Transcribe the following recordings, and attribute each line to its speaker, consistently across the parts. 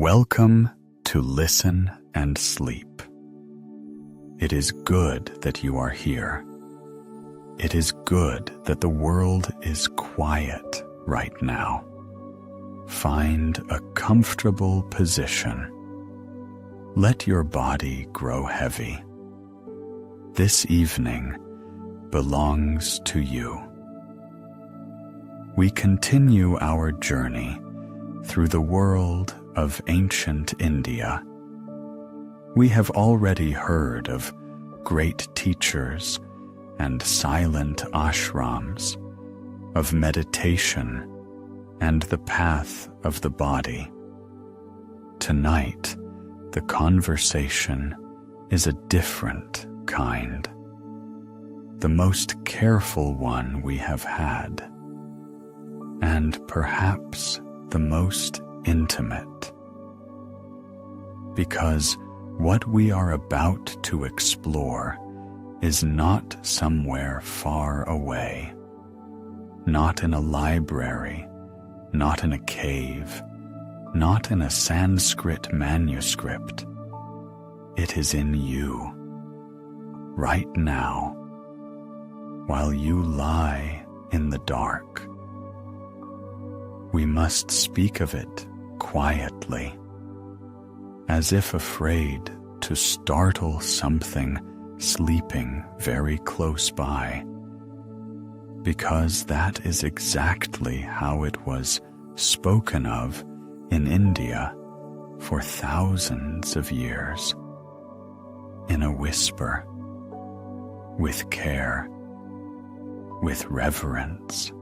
Speaker 1: Welcome to Listen and Sleep. It is good that you are here. It is good that the world is quiet right now. Find a comfortable position. Let your body grow heavy. This evening belongs to you. We continue our journey through the world of ancient India. We have already heard of great teachers and silent ashrams, of meditation and the path of the body. Tonight, the conversation is a different kind, the most careful one we have had, and perhaps the most intimate. Because what we are about to explore is not somewhere far away, not in a library, not in a cave, not in a Sanskrit manuscript. It is in you, right now, while you lie in the dark. We must speak of it quietly, as if afraid to startle something sleeping very close by, because that is exactly how it was spoken of in India for thousands of years, in a whisper, with care, with reverence.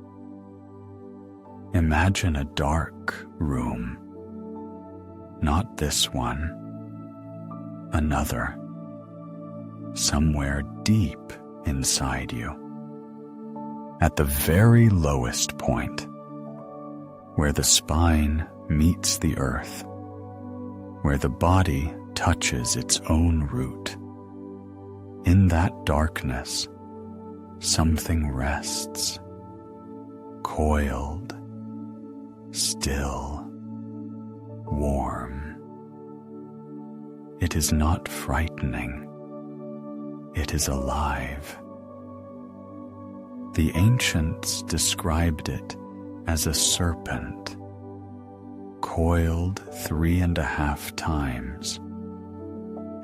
Speaker 1: Imagine a dark room. Not this one, another, somewhere deep inside you, at the very lowest point, where the spine meets the earth, where the body touches its own root. In that darkness, something rests, coiled, still, warm. It is not frightening. It is alive. The ancients described it as a serpent, coiled 3.5 times,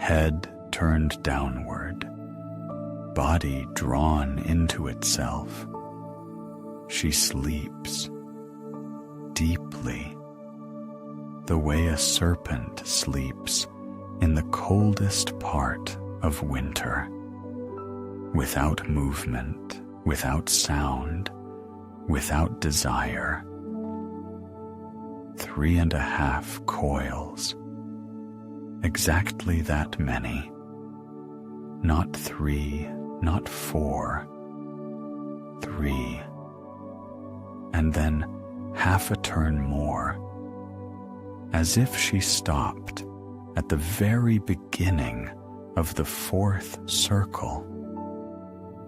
Speaker 1: head turned downward, body drawn into itself. She sleeps deeply, the way a serpent sleeps in the coldest part of winter, without movement, without sound, without desire. 3.5 coils, exactly that many, not 3, not 4, 3, and then half a turn more, as if she stopped at the very beginning of the 4th circle,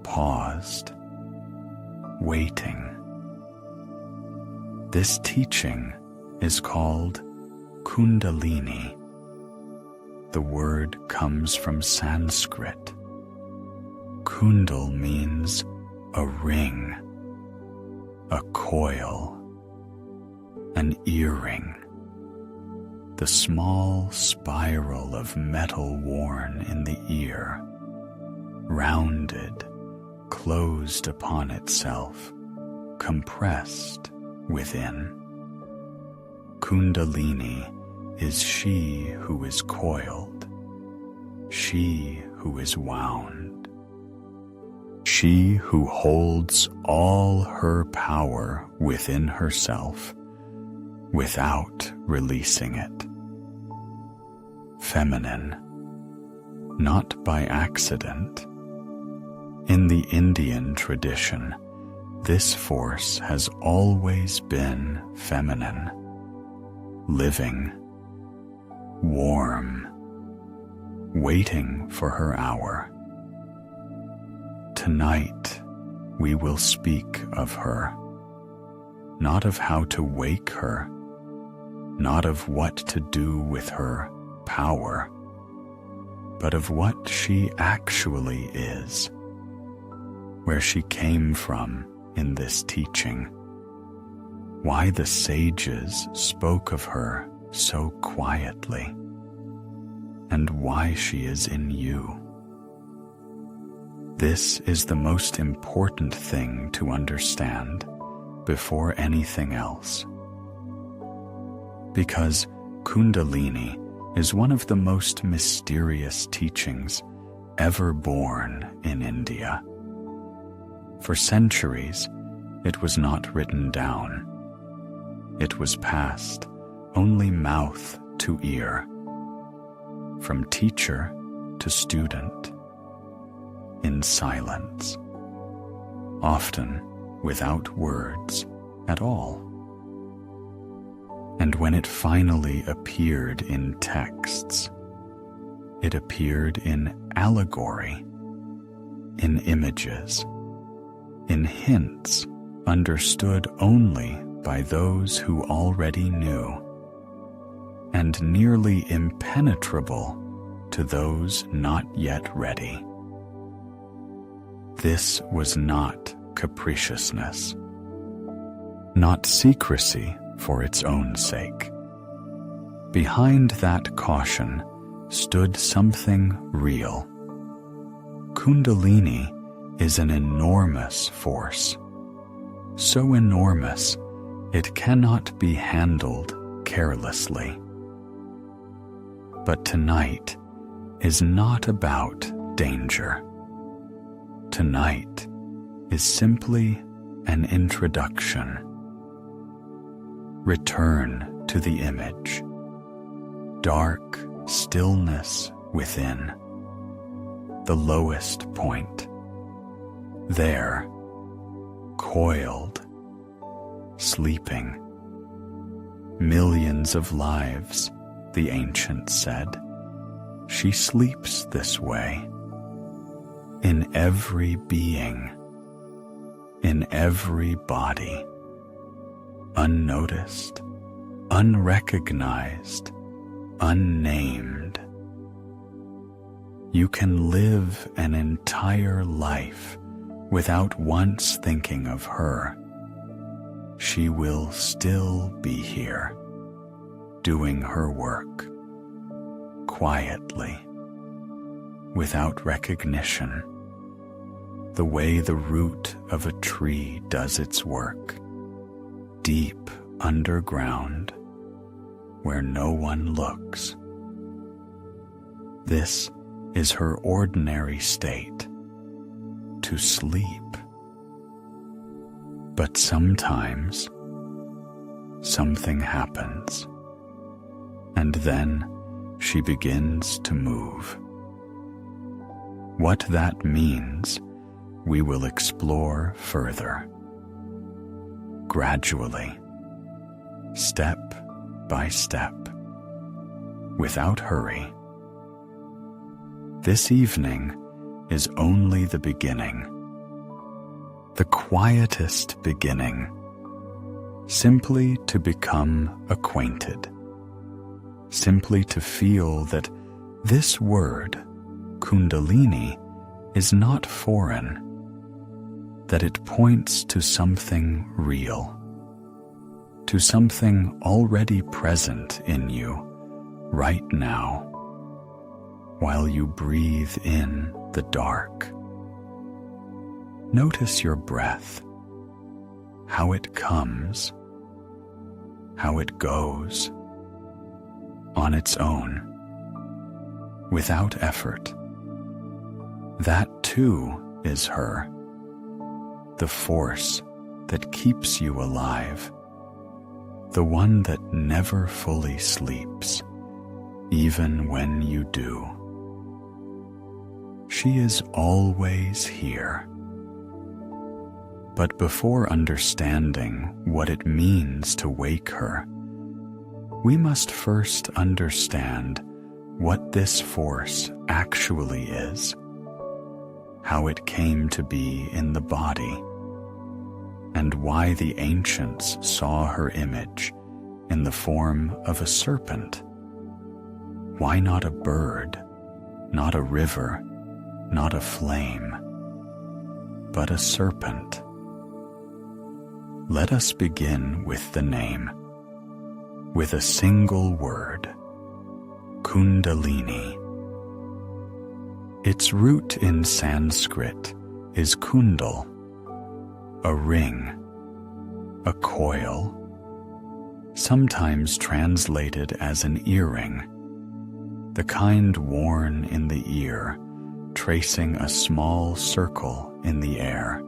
Speaker 1: paused, waiting. This teaching is called Kundalini. The word comes from Sanskrit. Kundal means a ring, a coil, an earring, the small spiral of metal worn in the ear, rounded, closed upon itself, compressed within. Kundalini is she who is coiled, she who is wound, she who holds all her power within herself without releasing it. Feminine, not by accident. In the Indian tradition, this force has always been feminine, living, warm, waiting for her hour. Tonight, we will speak of her, not of how to wake her, not of what to do with her power, but of what she actually is, where she came from in this teaching, why the sages spoke of her so quietly, and why she is in you. This is the most important thing to understand before anything else. Because Kundalini is one of the most mysterious teachings ever born in India. For centuries, it was not written down. It was passed only mouth to ear, from teacher to student, in silence, often without words at all. And when it finally appeared in texts, it appeared in allegory, in images, in hints understood only by those who already knew, and nearly impenetrable to those not yet ready. This was not capriciousness, not secrecy for its own sake. Behind that caution stood something real. Kundalini is an enormous force, so enormous it cannot be handled carelessly. But tonight is not about danger. Tonight is simply an introduction. Return to the image. Dark stillness within. The lowest point. There, coiled, sleeping. Millions of lives, the ancients said. She sleeps this way. In every being, in every body, unnoticed, unrecognized, unnamed. You can live an entire life without once thinking of her. She will still be here, doing her work, quietly, without recognition, the way the root of a tree does its work, deep underground, where no one looks. This is her ordinary state, to sleep. But sometimes something happens, and then she begins to move. What that means, we will explore further. Gradually, step by step, without hurry. This evening is only the beginning, the quietest beginning, simply to become acquainted, simply to feel that this word, Kundalini, is not foreign, that it points to something real, to something already present in you right now, while you breathe in the dark. Notice your breath, how it comes, how it goes, on its own, without effort. That too is her, the force that keeps you alive, the one that never fully sleeps, even when you do. She is always here. But before understanding what it means to wake her, we must first understand what this force actually is, how it came to be in the body, and why the ancients saw her image in the form of a serpent? Why not a bird, not a river, not a flame, but a serpent? Let us begin with the name, with a single word, Kundalini. Its root in Sanskrit is kundal, a ring, a coil, sometimes translated as an earring, the kind worn in the ear, tracing a small circle in the air,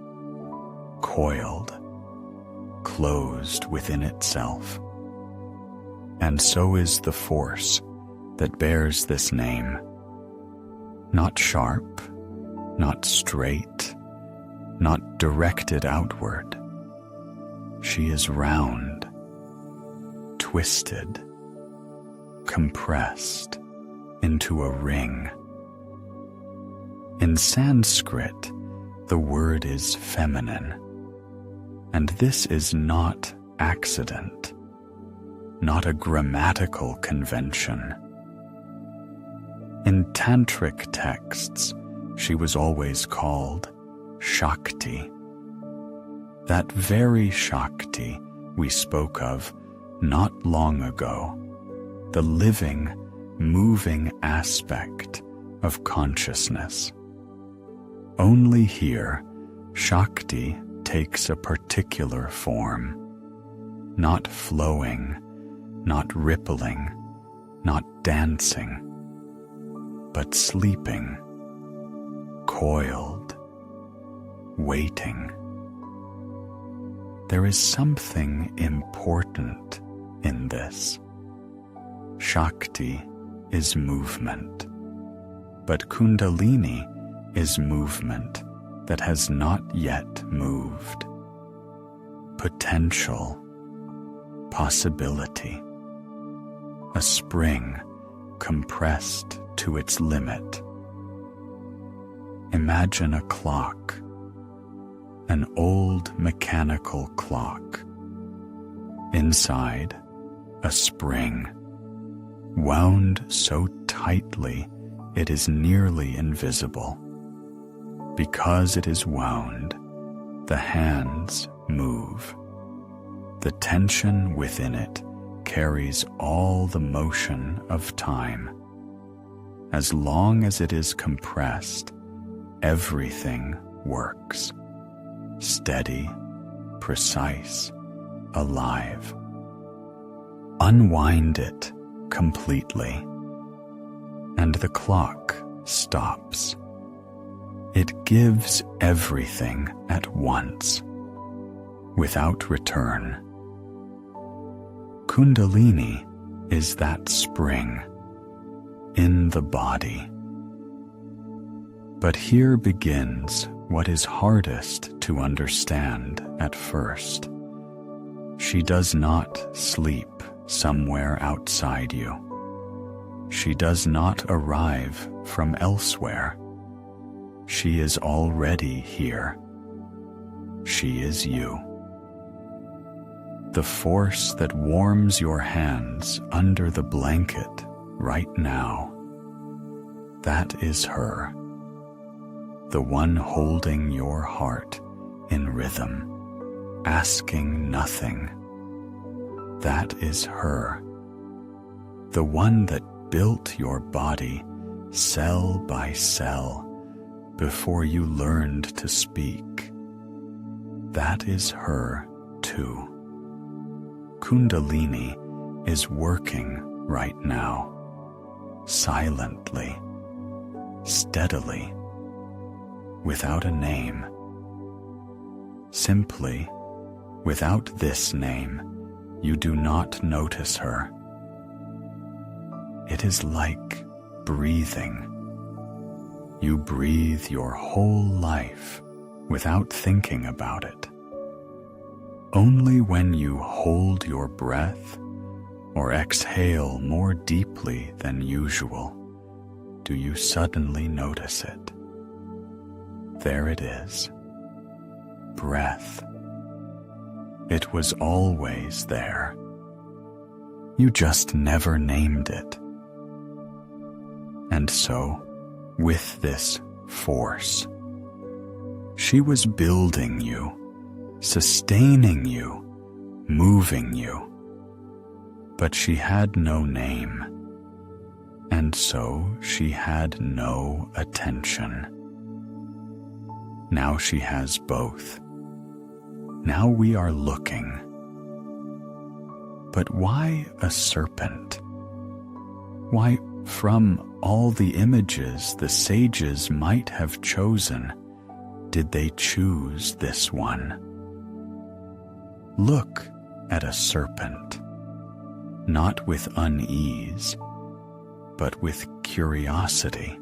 Speaker 1: coiled, closed within itself. And so is the force that bears this name, not sharp, not straight, not directed outward. She is round, twisted, compressed into a ring. In Sanskrit, the word is feminine, and this is not accident, not a grammatical convention. In tantric texts, she was always called Shakti. That very Shakti we spoke of not long ago, the living, moving aspect of consciousness. Only here, Shakti takes a particular form, not flowing, not rippling, not dancing, but sleeping, coiled, waiting. There is something important in this. Shakti is movement, but Kundalini is movement that has not yet moved. Potential, possibility, a spring compressed to its limit. Imagine a clock, an old mechanical clock. Inside, a spring, wound so tightly it is nearly invisible. Because it is wound, the hands move. The tension within it carries all the motion of time. As long as it is compressed, everything works. Steady, precise, alive. Unwind it completely, and the clock stops. It gives everything at once, without return. Kundalini is that spring in the body. But here begins what is hardest to understand at first. She does not sleep somewhere outside you. She does not arrive from elsewhere. She is already here. She is you. The force that warms your hands under the blanket right now, that is her. The one holding your heart in rhythm, asking nothing. That is her. The one that built your body cell by cell before you learned to speak. That is her too. Kundalini is working right now, silently, steadily, without a name. Simply, without this name, you do not notice her. It is like breathing. You breathe your whole life without thinking about it. Only when you hold your breath or exhale more deeply than usual do you suddenly notice it. There it is. Breath. It was always there. You just never named it. And so, with this force, she was building you, sustaining you, moving you. But she had no name, and so she had no attention. Now she has both. Now we are looking. But why a serpent? Why, from all the images the sages might have chosen, did they choose this one? Look at a serpent, not with unease, but with curiosity.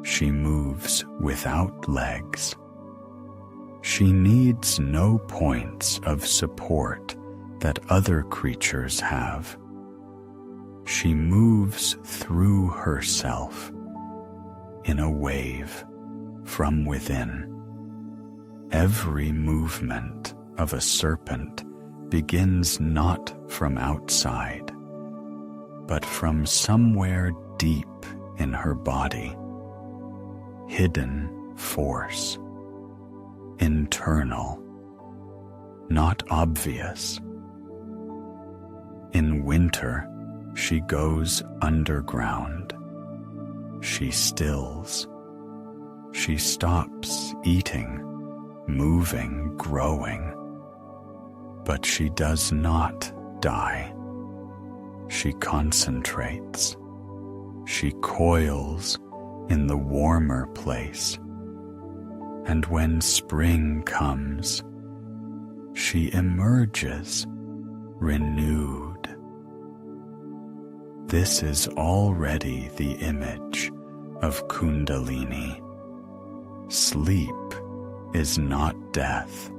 Speaker 1: She moves without legs. She needs no points of support that other creatures have. She moves through herself in a wave from within. Every movement of a serpent begins not from outside, but from somewhere deep in her body. Hidden force. Internal. Not obvious. In winter, she goes underground. She stills. She stops eating, moving, growing. But she does not die. She concentrates. She coils in the warmer place. And when spring comes, she emerges renewed. This is already the image of Kundalini. Sleep is not death.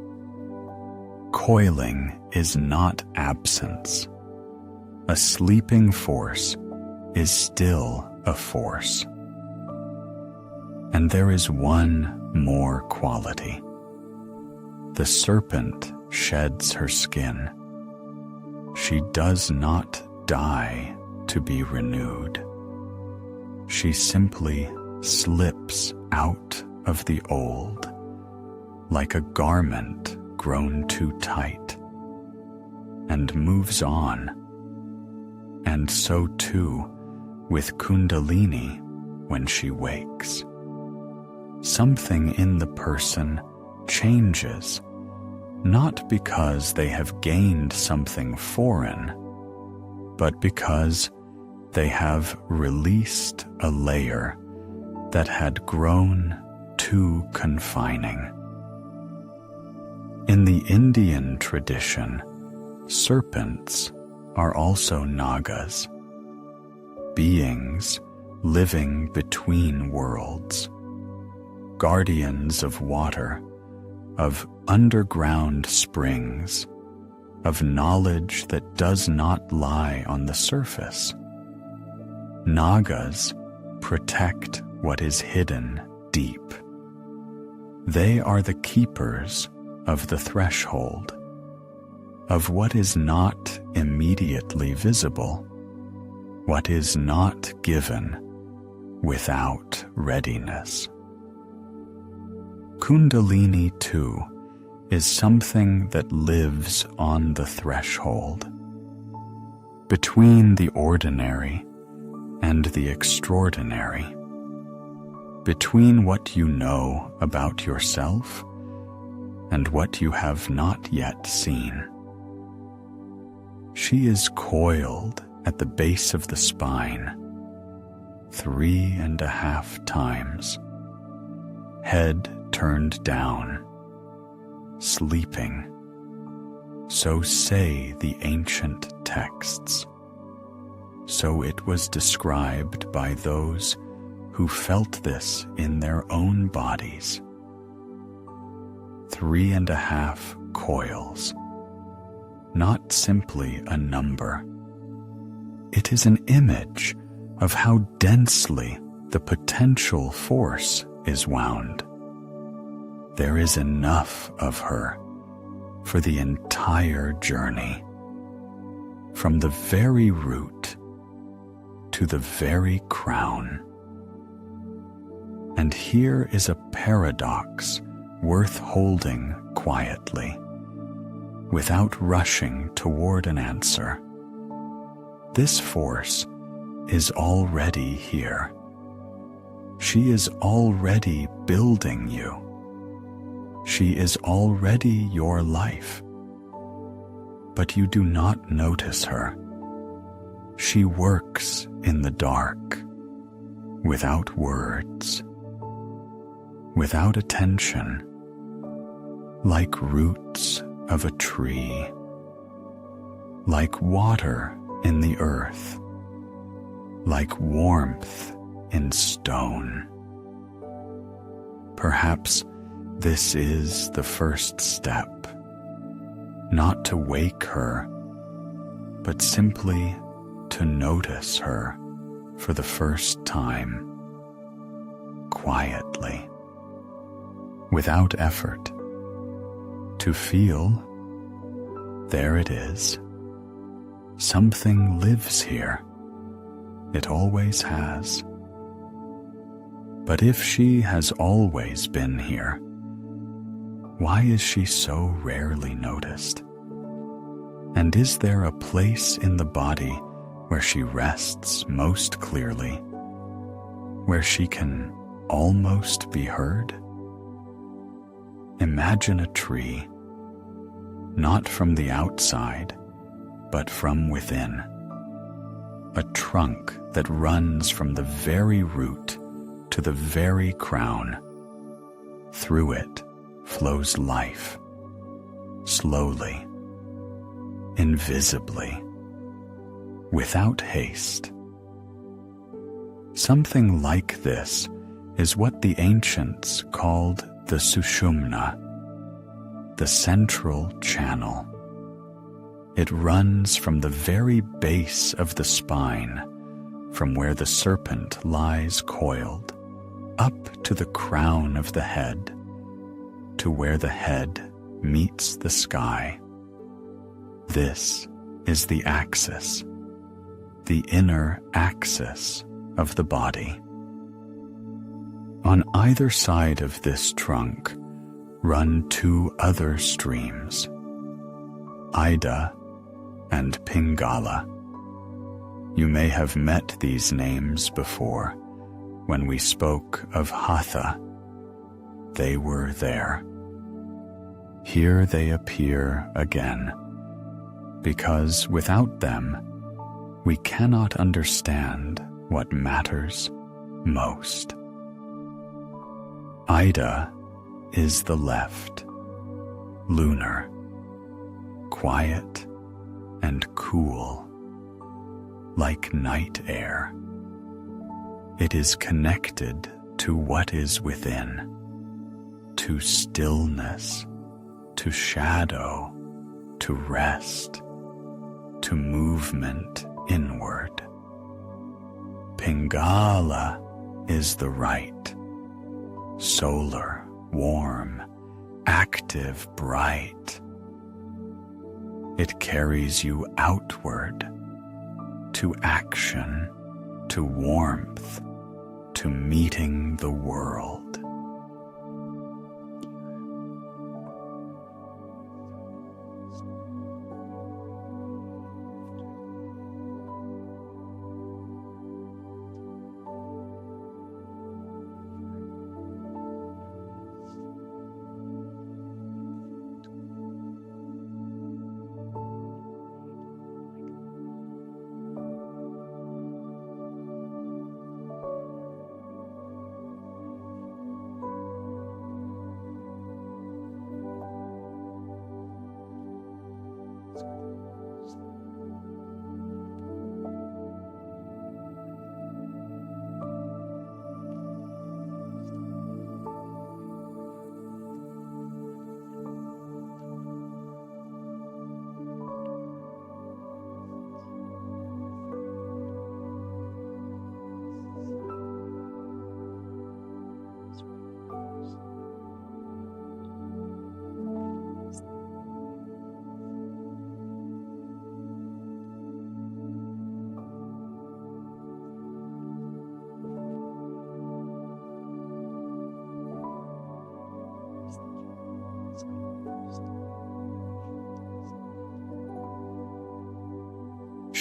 Speaker 1: Coiling is not absence. A sleeping force is still a force. And there is one more quality. The serpent sheds her skin. She does not die to be renewed. She simply slips out of the old, like a garment grown too tight, and moves on. And so too with Kundalini when she wakes. Something in the person changes, not because they have gained something foreign, but because they have released a layer that had grown too confining. In the Indian tradition, serpents are also nagas, beings living between worlds, guardians of water, of underground springs, of knowledge that does not lie on the surface. Nagas protect what is hidden deep. They are the keepers of the threshold, of what is not immediately visible, what is not given without readiness. Kundalini, too, is something that lives on the threshold, between the ordinary and the extraordinary, between what you know about yourself and what you have not yet seen. She is coiled at the base of the spine 3.5 times, head turned down, sleeping. So say the ancient texts. So it was described by those who felt this in their own bodies. 3.5 coils, not simply a number. It is an image of how densely the potential force is wound. There is enough of her for the entire journey, from the very root to the very crown. And here is a paradox worth holding quietly, without rushing toward an answer. This force is already here. She is already building you. She is already your life. But you do not notice her. She works in the dark, without words, without attention, like roots of a tree, like water in the earth, like warmth in stone. Perhaps this is the first step, not to wake her, but simply to notice her for the first time, quietly, without effort, to feel, there it is, something lives here. It always has. But if she has always been here, why is she so rarely noticed? And is there a place in the body where she rests most clearly, where she can almost be heard? Imagine a tree, not from the outside, but from within. A trunk that runs from the very root to the very crown. Through it flows life, slowly, invisibly, without haste. Something like this is what the ancients called the Sushumna, the central channel. It runs from the very base of the spine, from where the serpent lies coiled, up to the crown of the head, to where the head meets the sky. This is the axis, the inner axis of the body. On either side of this trunk run two other streams, Ida and Pingala. You may have met these names before when we spoke of Hatha. They were there. Here they appear again, because without them, we cannot understand what matters most. Ida is the left, lunar, quiet and cool, like night air. It is connected to what is within, to stillness, to shadow, to rest, to movement inward. Pingala is the right, solar, warm, active, bright. It carries you outward, to action, to warmth, to meeting the world.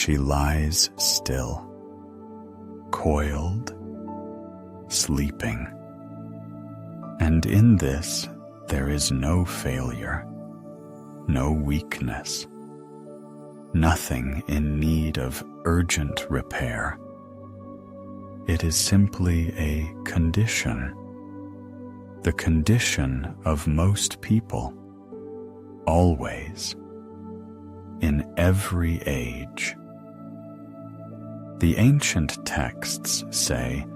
Speaker 1: She lies still, coiled, sleeping. And in this, there is no failure, no weakness, nothing in need of urgent repair. It is simply a condition, the condition of most people, always, in every age. The ancient texts say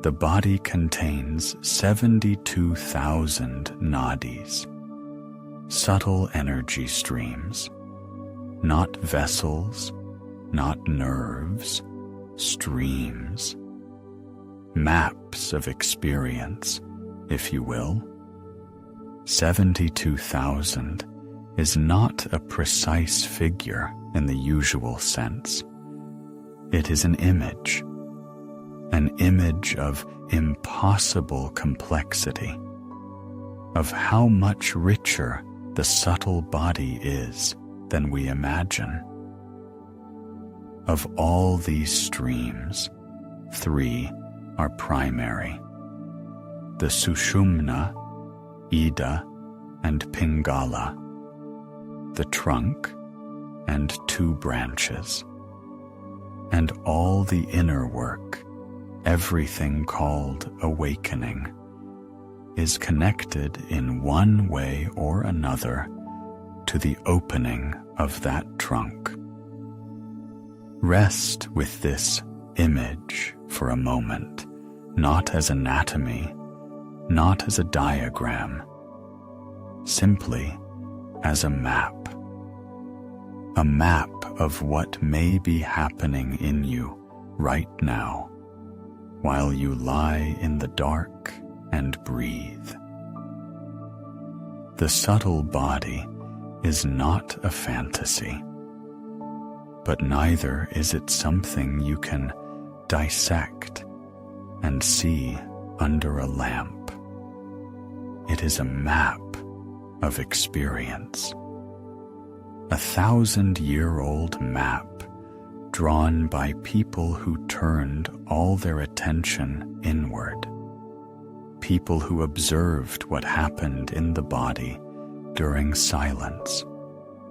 Speaker 1: the body contains 72,000 nadis, subtle energy streams, not vessels, not nerves, streams, maps of experience, if you will. 72,000 is not a precise figure in the usual sense. It is an image of impossible complexity, of how much richer the subtle body is than we imagine. Of all these streams, 3 are primary: the Sushumna, Ida, and Pingala, the trunk and 2 branches, and all the inner work, everything called awakening, is connected in one way or another to the opening of that trunk. Rest with this image for a moment, not as anatomy, not as a diagram, simply as a map of what may be happening in you right now, while you lie in the dark and breathe. The subtle body is not a fantasy, but neither is it something you can dissect and see under a lamp. It is a map of experience, a 1,000-year-old map drawn by people who turned all their attention inward, people who observed what happened in the body during silence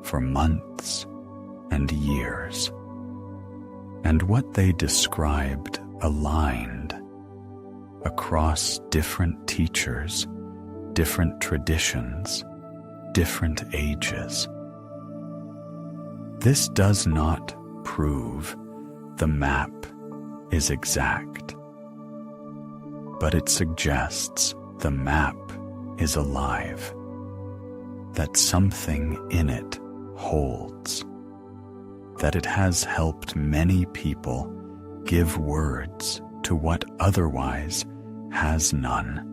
Speaker 1: for months and years, and what they described aligned across different teachers, different traditions, different ages. This does not prove the map is exact, but it suggests the map is alive, that something in it holds, that it has helped many people give words to what otherwise has none.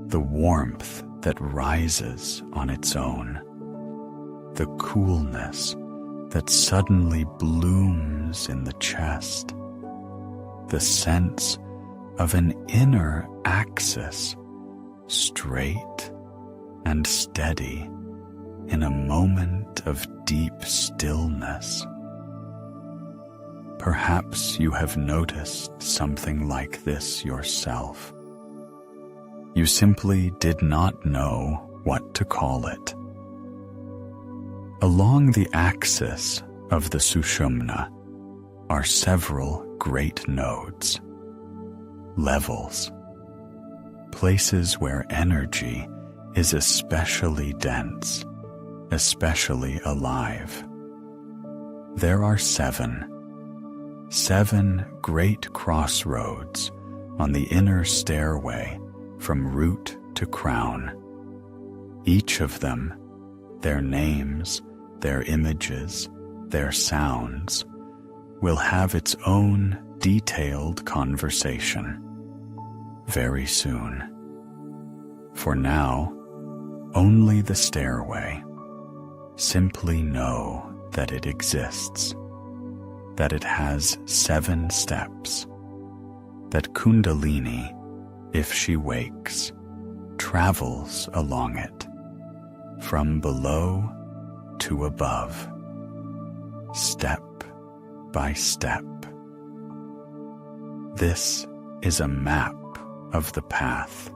Speaker 1: The warmth that rises on its own, the coolness that suddenly blooms in the chest, the sense of an inner axis, straight and steady in a moment of deep stillness. Perhaps you have noticed something like this yourself. You simply did not know what to call it. Along the axis of the Sushumna are several great nodes, levels, places where energy is especially dense, especially alive. There are 7 great crossroads on the inner stairway from root to crown. Each of them, their names, their images, their sounds, will have its own detailed conversation very soon. For now, only the stairway. Simply know that it exists, that it has 7 steps, that Kundalini, if she wakes, travels along it, from below to above, step by step. This is a map of the path,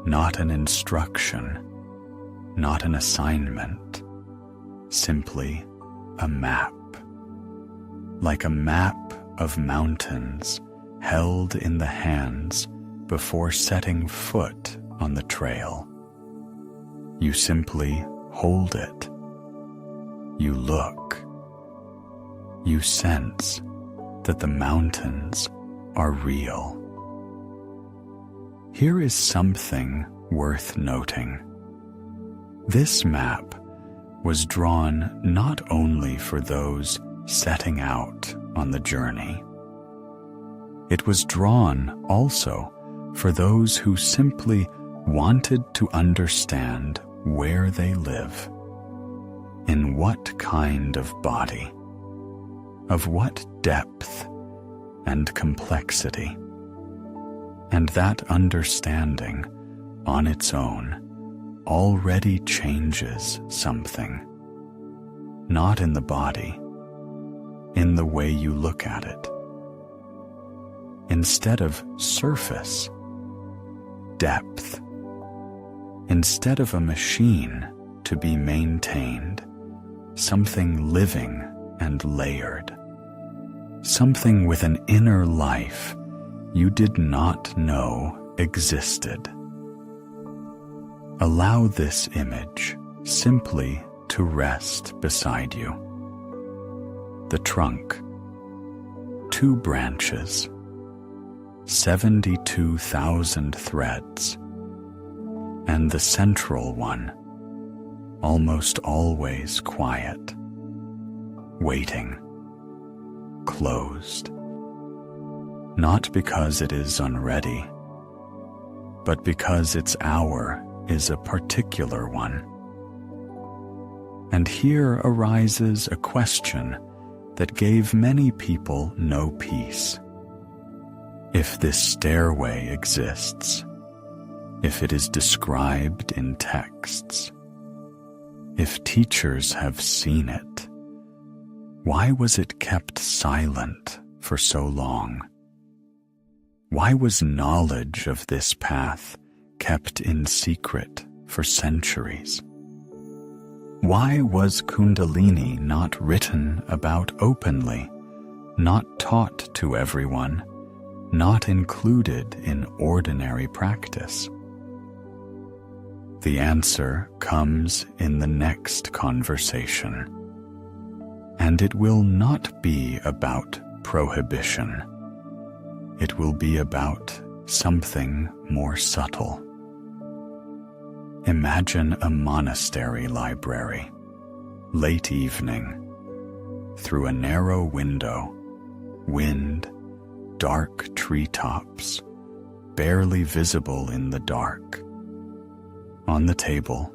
Speaker 1: not an instruction, not an assignment, simply a map, like a map of mountains held in the hands before setting foot on the trail. You simply hold it. You look. You sense that the mountains are real. Here is something worth noting. This map was drawn not only for those setting out on the journey. It was drawn also for those who simply wanted to understand where they live, in what kind of body, of what depth and complexity. And that understanding on its own already changes something, not in the body, in the way you look at it. Instead of surface, depth. Instead of a machine to be maintained, something living and layered. Something with an inner life you did not know existed. Allow this image simply to rest beside you. The trunk, 2 branches, 72,000 threads, and the central one, almost always quiet, waiting, closed. Not because it is unready, but because its hour is a particular one. And here arises a question that gave many people no peace. If this stairway exists, if it is described in texts, if teachers have seen it, why was it kept silent for so long? Why was knowledge of this path kept in secret for centuries? Why was Kundalini not written about openly, not taught to everyone, not included in ordinary practice? The answer comes in the next conversation, and it will not be about prohibition. It will be about something more subtle. Imagine a monastery library, late evening, through a narrow window, wind, dark treetops, barely visible in the dark. On the table,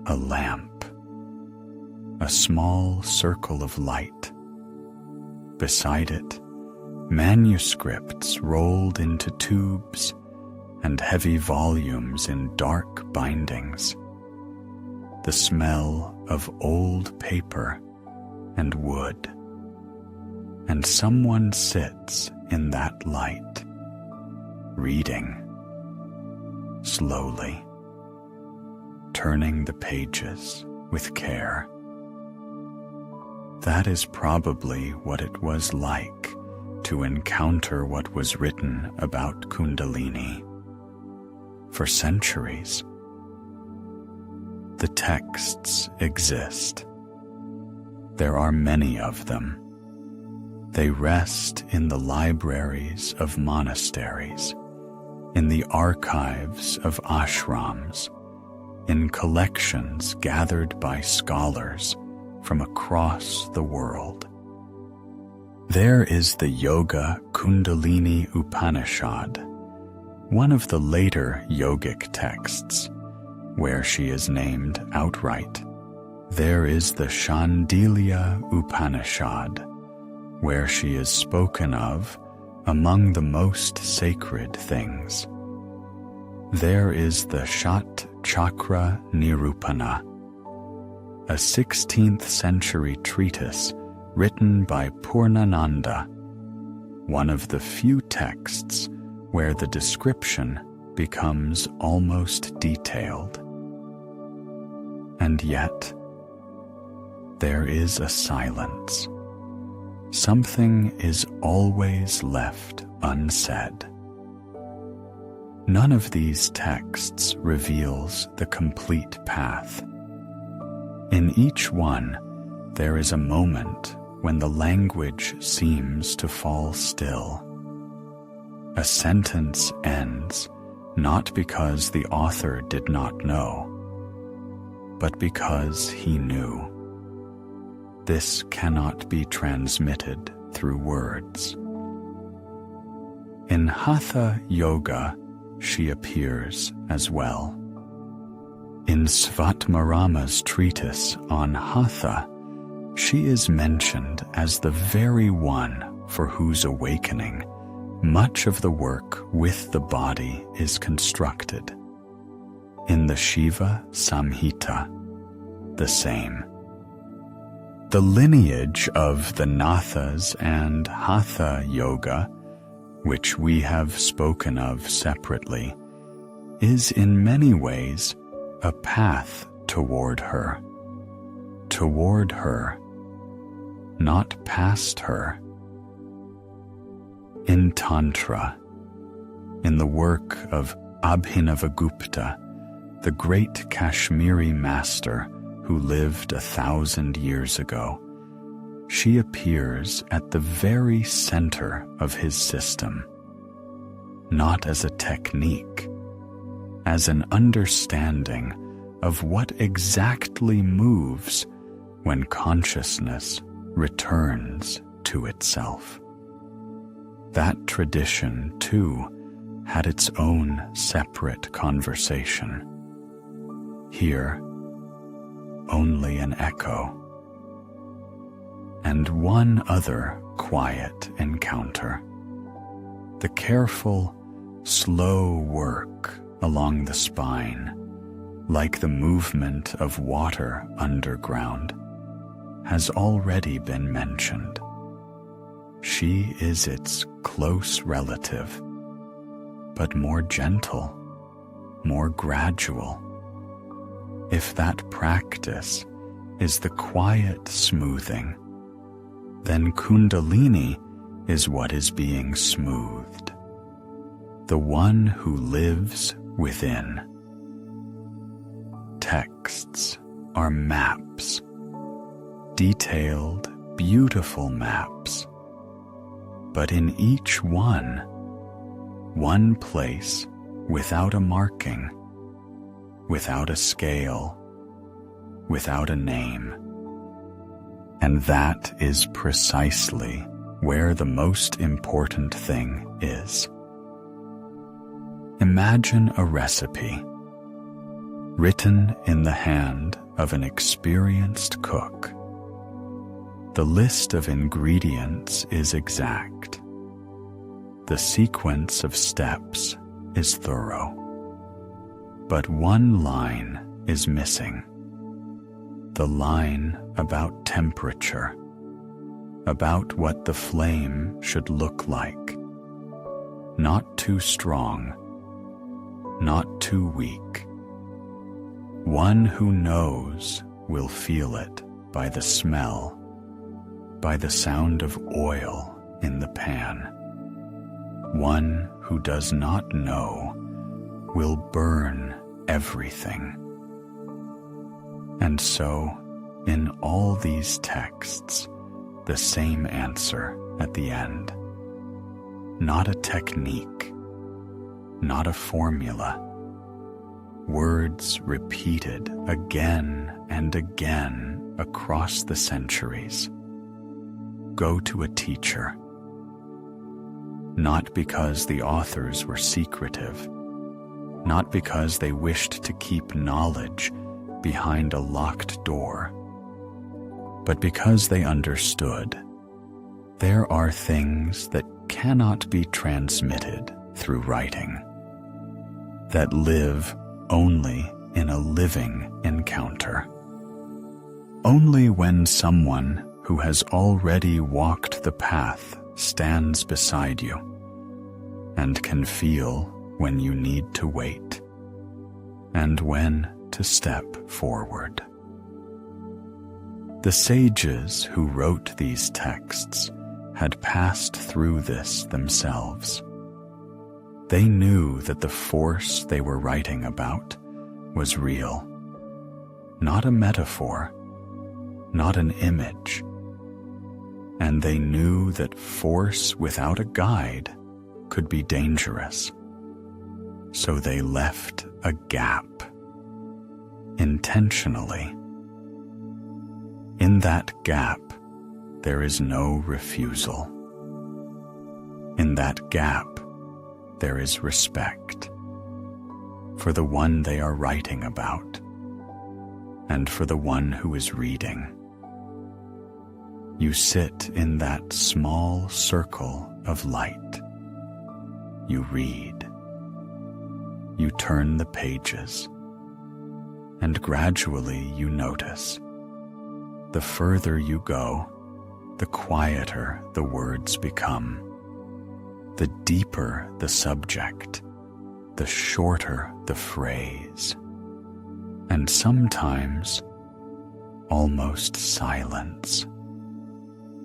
Speaker 1: a lamp, a small circle of light. Beside it, manuscripts rolled into tubes and heavy volumes in dark bindings. The smell of old paper and wood. And someone sits in that light, reading, slowly, turning the pages with care. That is probably what it was like to encounter what was written about Kundalini. For centuries, the texts exist. There are many of them. They rest in the libraries of monasteries, in the archives of ashrams, in collections gathered by scholars from across the world. There is the Yoga Kundalini Upanishad, one of the later yogic texts, where she is named outright. There is the Shandilya Upanishad, where she is spoken of among the most sacred things. There is the Shat Chakra Nirupana, a 16th century treatise written by Purnananda, one of the few texts where the description becomes almost detailed. And yet, there is a silence. Something is always left unsaid. None of these texts reveals the complete path. In each one, there is a moment when the language seems to fall still. A sentence ends not because the author did not know, but because he knew. This cannot be transmitted through words. In Hatha Yoga, she appears as well. In Svatmarama's treatise on Hatha, she is mentioned as the very one for whose awakening much of the work with the body is constructed. In the Shiva Samhita, the same. The lineage of the Nathas and Hatha Yoga, which we have spoken of separately, is in many ways a path toward her, not past her. In Tantra, in the work of Abhinavagupta, the great Kashmiri master who lived 1,000 years ago, she appears at the very center of his system, not as a technique, as an understanding of what exactly moves when consciousness returns to itself. That tradition, too, had its own separate conversation. Here, only an echo. And one other quiet encounter. The careful, slow work along the spine, like the movement of water underground, has already been mentioned. She is its close relative, but more gentle, more gradual. If that practice is the quiet smoothing, then Kundalini is what is being smoothed, the one who lives within. Texts are maps, detailed, beautiful maps, but in each one place without a marking, without a scale, without a name. And that is precisely where the most important thing is. Imagine a recipe, written in the hand of an experienced cook. The list of ingredients is exact. The sequence of steps is thorough. But one line is missing. The line about temperature, about what the flame should look like. Not too strong, not too weak. One who knows will feel it by the smell, by the sound of oil in the pan. One who does not know will burn everything. And so, in all these texts, the same answer at the end. Not a technique, not a formula. Words repeated again and again across the centuries. Go to a teacher. Not because the authors were secretive, not because they wished to keep knowledge behind a locked door, but because they understood there are things that cannot be transmitted through writing, that live only in a living encounter. Only when someone who has already walked the path stands beside you and can feel when you need to wait and when to step forward. The sages who wrote these texts had passed through this themselves. They knew that the force they were writing about was real, not a metaphor, not an image, and they knew that force without a guide could be dangerous. So they left a gap, intentionally. In that gap, there is no refusal. In that gap, there is respect for the one they are writing about and for the one who is reading. You sit in that small circle of light. You read. You turn the pages. And gradually you notice. The further you go, the quieter the words become. The deeper the subject, the shorter the phrase. And sometimes, almost silence.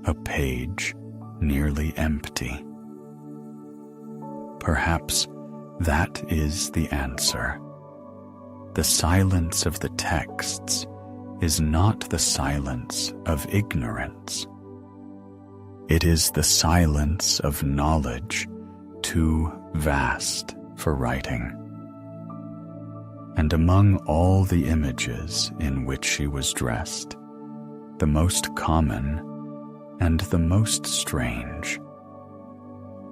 Speaker 1: A page nearly empty. Perhaps that is the answer. The silence of the texts is not the silence of ignorance. It is the silence of knowledge too vast for writing. And among all the images in which she was dressed, the most common and the most strange,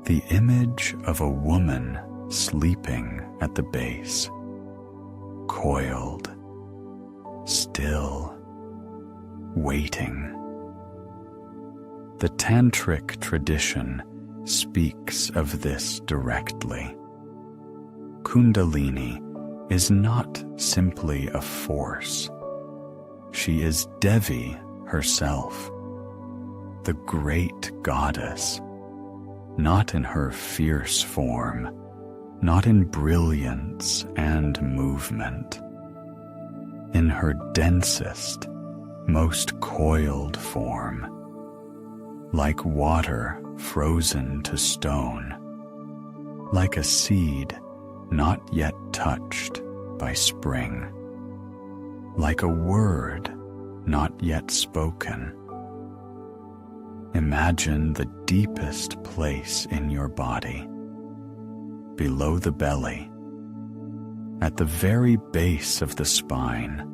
Speaker 1: the image of a woman sleeping at the base, coiled, still, waiting. The tantric tradition speaks of this directly. Kundalini is not simply a force. She is Devi herself, the great goddess, not in her fierce form, not in brilliance and movement, in her densest, most coiled form, like water frozen to stone, like a seed not yet touched by spring, like a word not yet spoken. Imagine the deepest place in your body, below the belly, at the very base of the spine,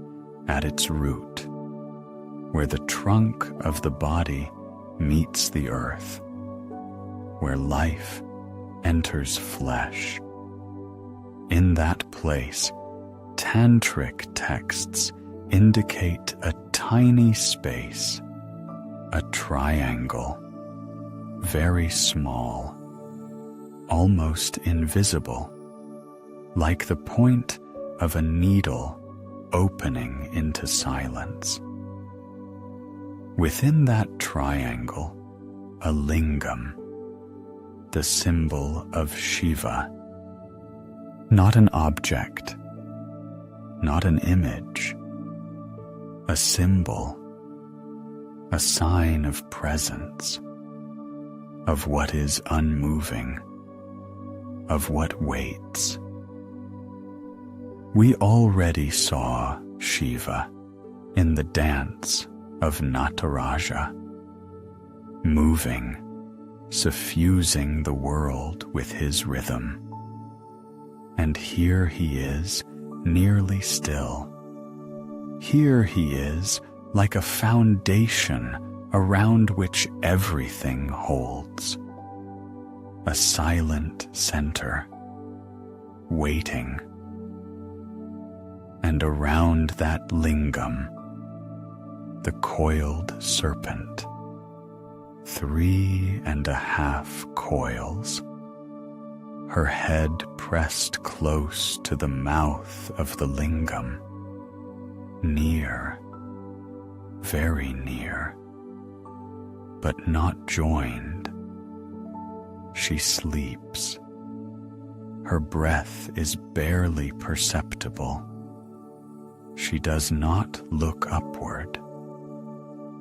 Speaker 1: at its root, where the trunk of the body meets the earth, where life enters flesh. In that place, tantric texts indicate a tiny space, a triangle, very small, almost invisible, like the point of a needle opening into silence. Within that triangle, a lingam, the symbol of Shiva, not an object, not an image, a symbol, a sign of presence, of what is unmoving, of what waits. We already saw Shiva in the dance of Nataraja, moving, suffusing the world with his rhythm. And here he is, nearly still. Here he is, like a foundation around which everything holds. A silent center, waiting. And around that lingam, the coiled serpent, 3.5 coils, her head pressed close to the mouth of the lingam, near, very near, but not joined. She sleeps. Her breath is barely perceptible. She does not look upward.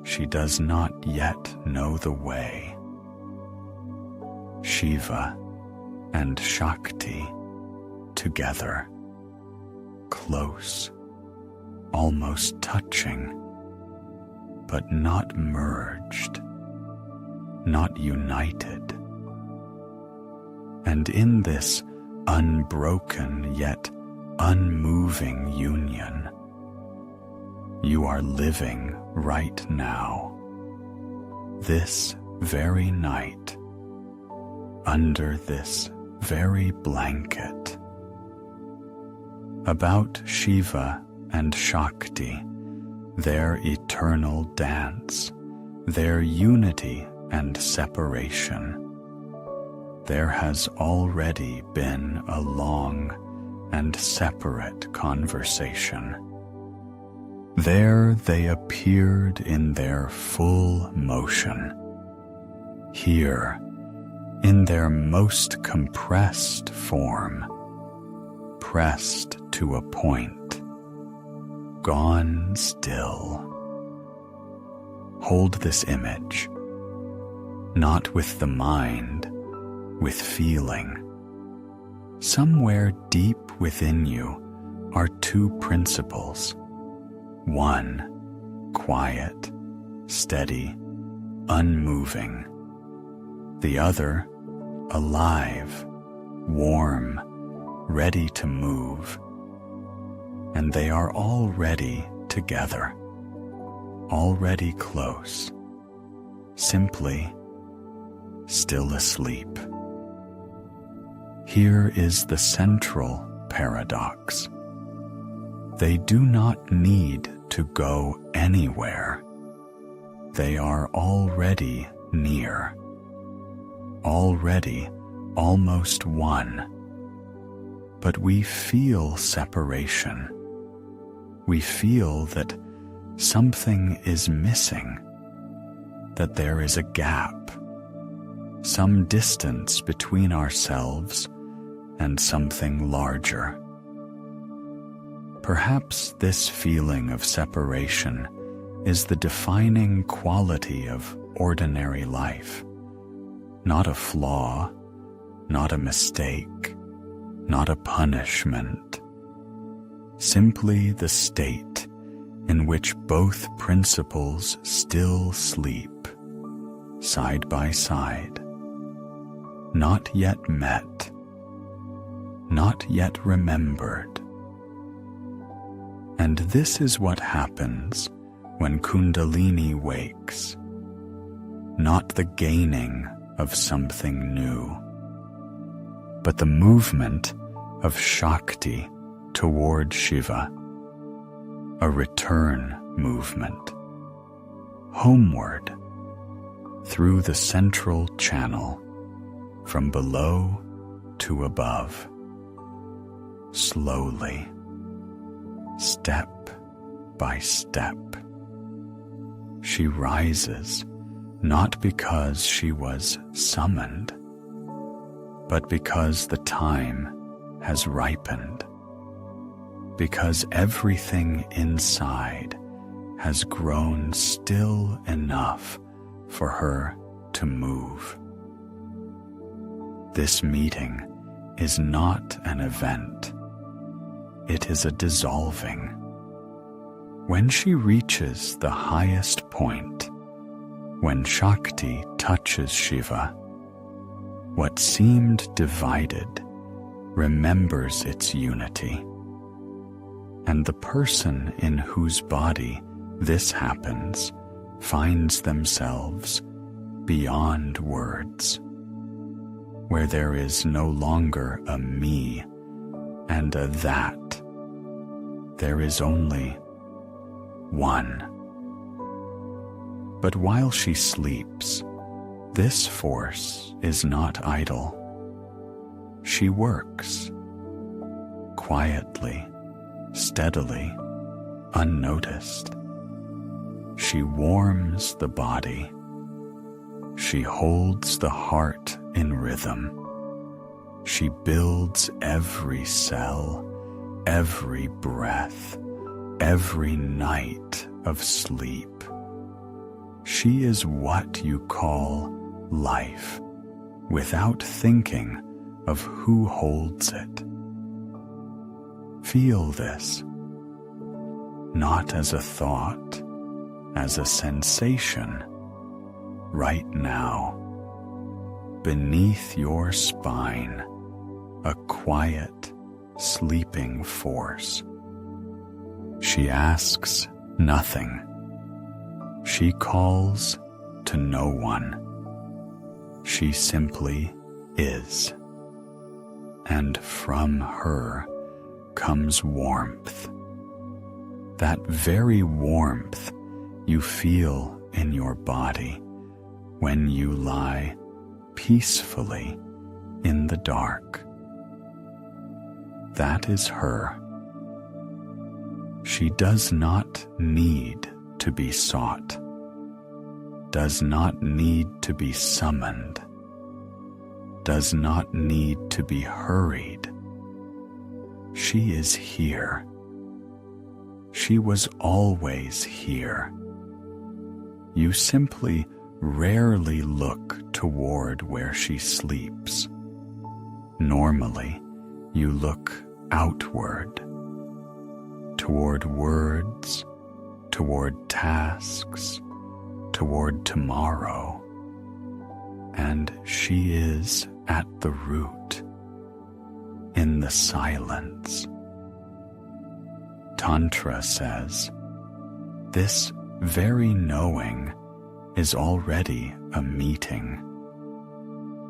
Speaker 1: She does not yet know the way. Shiva and Shakti together, close, almost touching, but not merged, not united. And in this unbroken yet unmoving union, you are living right now, this very night, under this very blanket. About Shiva and Shakti, their eternal dance, their unity and separation, there has already been a long and separate conversation. There they appeared in their full motion. Here, in their most compressed form, pressed to a point, gone still. Hold this image, not with the mind, with feeling. Somewhere deep within you are two principles. One, quiet, steady, unmoving. The other, alive, warm, ready to move. And they are already together, already close, simply still asleep. Here is the central paradox. They do not need to go anywhere. They are already near, already almost one. But we feel separation. We feel that something is missing, that there is a gap, some distance between ourselves and something larger. Perhaps this feeling of separation is the defining quality of ordinary life, not a flaw, not a mistake, not a punishment, simply the state in which both principles still sleep, side by side, not yet met, not yet remembered. And this is what happens when Kundalini wakes, not the gaining of something new, but the movement of Shakti toward Shiva, a return movement, homeward, through the central channel, from below to above, slowly, step by step. She rises not because she was summoned, but because the time has ripened, because everything inside has grown still enough for her to move. This meeting is not an event. It is a dissolving. When she reaches the highest point, when Shakti touches Shiva, what seemed divided remembers its unity. And the person in whose body this happens finds themselves beyond words, where there is no longer a me and a that. There is only one. But while she sleeps, this force is not idle. She works, quietly, steadily, unnoticed. She warms the body, She holds the heart in rhythm. She builds every cell, every breath, every night of sleep. She is what you call life, without thinking of who holds it. Feel this, not as a thought, as a sensation, right now, beneath your spine, a quiet, sleeping force. She asks nothing. She calls to no one. She simply is. And from her comes warmth. That very warmth you feel in your body when you lie peacefully in the dark. That is her. She does not need to be sought, does not need to be summoned, does not need to be hurried. She is here. She was always here. You simply rarely look toward where she sleeps. Normally, you look outward, toward words, toward tasks, toward tomorrow, and she is at the root, in the silence. Tantra says, this very knowing is already a meeting.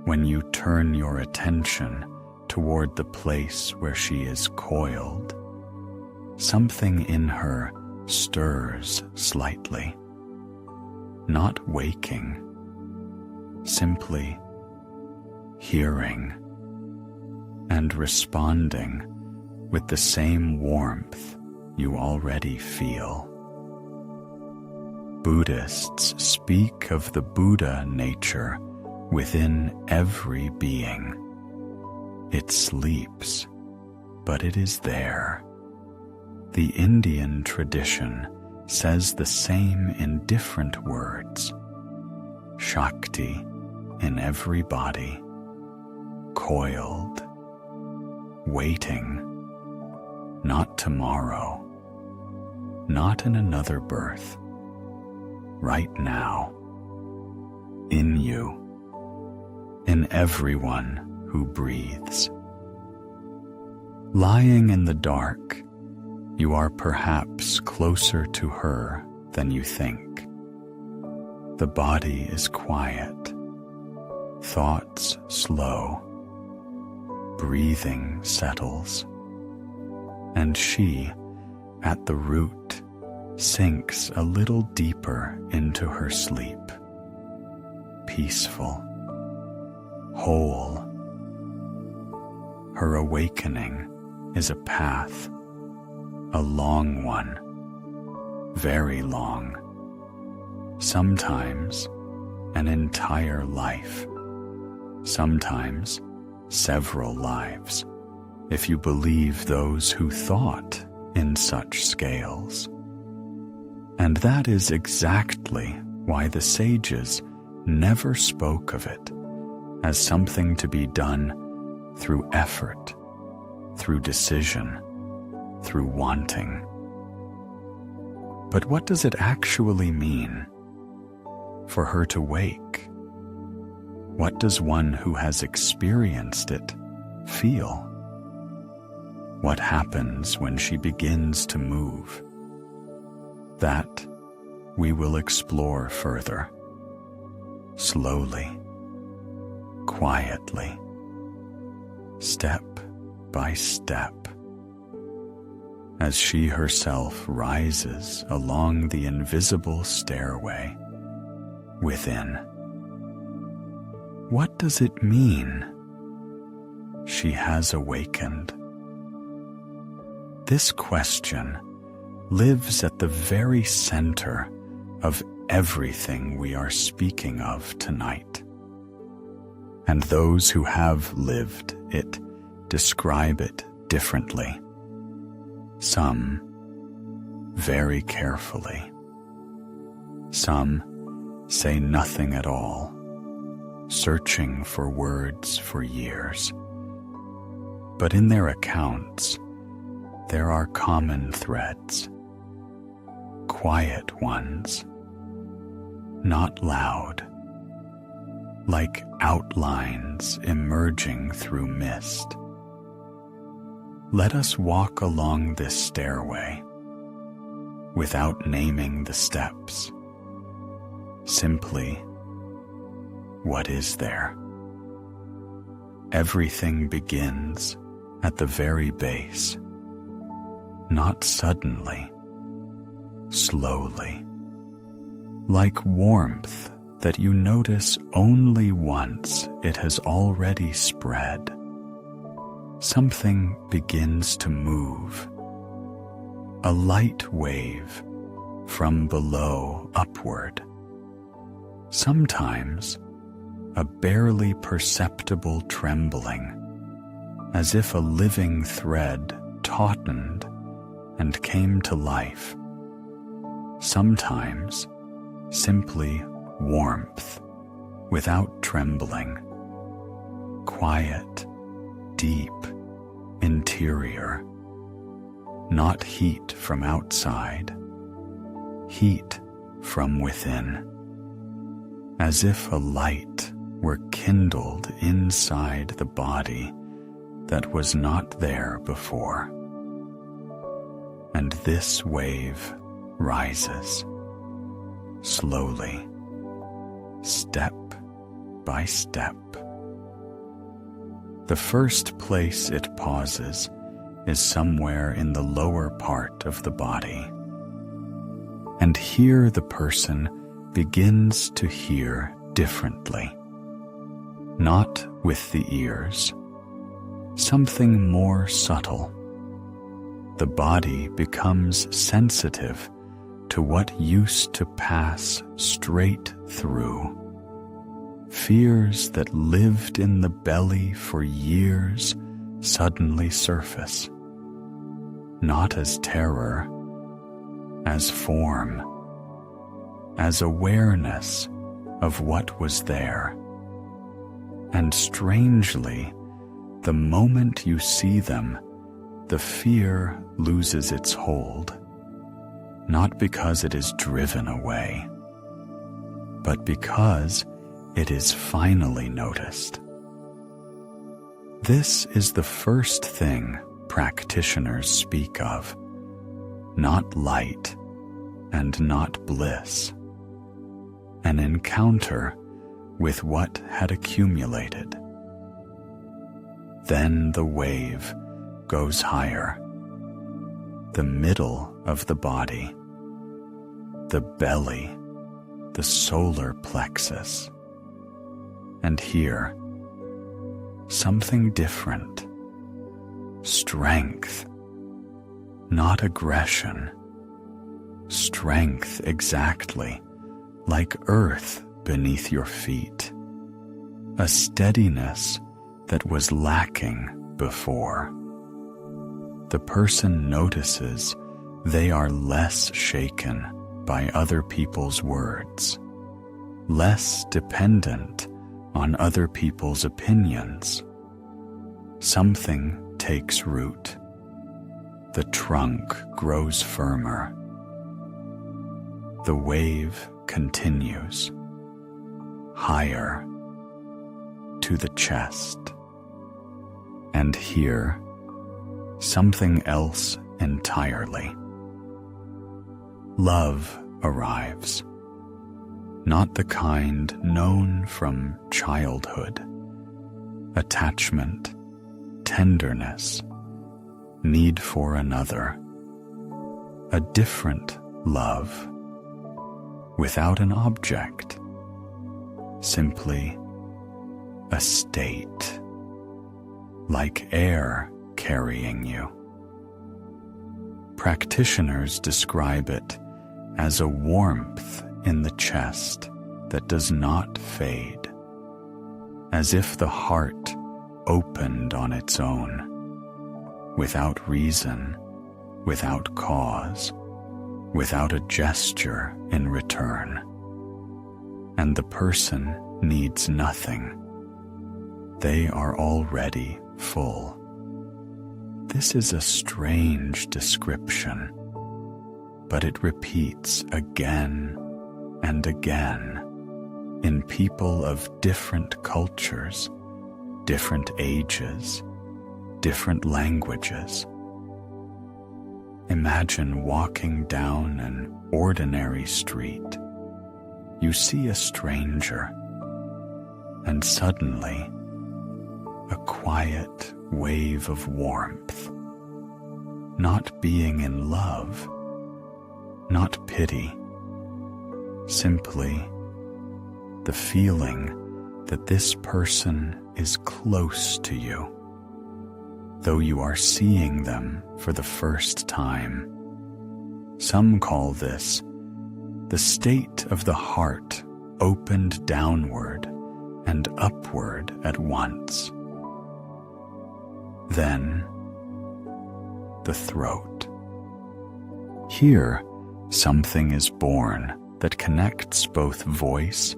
Speaker 1: When you turn your attention toward the place where she is coiled, something in her stirs slightly, not waking, simply hearing and responding with the same warmth you already feel. Buddhists speak of the Buddha nature within every being. It sleeps, but it is there. The Indian tradition says the same in different words. Shakti in every body, coiled, waiting, not tomorrow, not in another birth, right now, in you, in everyone who breathes. Lying in the dark, you are perhaps closer to her than you think. The body is quiet, thoughts slow, breathing settles, and she, at the root, sinks a little deeper into her sleep, peaceful, whole. Her awakening is a path, a long one, very long, sometimes an entire life, sometimes several lives, if you believe those who thought in such scales. And that is exactly why the sages never spoke of it as something to be done through effort, through decision, through wanting. But what does it actually mean for her to wake? What does one who has experienced it feel? What happens when she begins to move? That we will explore further, slowly, quietly, step by step, as she herself rises along the invisible stairway within. What does it mean? She has awakened. This question lives at the very center of everything we are speaking of tonight. And those who have lived it describe it differently. Some very carefully. Some say nothing at all, searching for words for years. But in their accounts, there are common threads, quiet ones, not loud, like outlines emerging through mist. Let us walk along this stairway without naming the steps. Simply, what is there? Everything begins at the very base, not suddenly, slowly, like warmth that you notice only once it has already spread. Something begins to move, a light wave from below upward. Sometimes a barely perceptible trembling, as if a living thread tautened and came to life. Sometimes simply warmth without trembling, quiet, deep, interior, not heat from outside, heat from within, as if a light were kindled inside the body that was not there before. And this wave rises, slowly, step by step. The first place it pauses is somewhere in the lower part of the body. And here the person begins to hear differently, not with the ears, something more subtle. The body becomes sensitive to what used to pass straight through. Fears that lived in the belly for years suddenly surface, not as terror, as form, as awareness of what was there. And strangely, the moment you see them, the fear loses its hold, not because it is driven away, but because it is finally noticed. This is the first thing practitioners speak of, not light and not bliss, an encounter with what had accumulated. Then the wave goes higher, the middle of the body, the belly, the solar plexus. And here, something different, strength, not aggression, strength exactly, like earth beneath your feet, a steadiness that was lacking before. The person notices they are less shaken by other people's words, less dependent on other people's opinions. Something takes root. The trunk grows firmer. The wave continues, higher, to the chest. And here, something else entirely. Love arrives, not the kind known from childhood. Attachment, tenderness, need for another. A different love, without an object, simply a state, like air carrying you. Practitioners describe it as a warmth in the chest that does not fade, as if the heart opened on its own, without reason, without cause, without a gesture in return. And the person needs nothing. They are already full. This is a strange description, but it repeats again and again in people of different cultures, different ages, different languages. Imagine walking down an ordinary street. You see a stranger, and suddenly a quiet wave of warmth, not being in love, not pity, simply the feeling that this person is close to you, though you are seeing them for the first time. Some call this the state of the heart opened downward and upward at once. Then, the throat. Here, something is born that connects both voice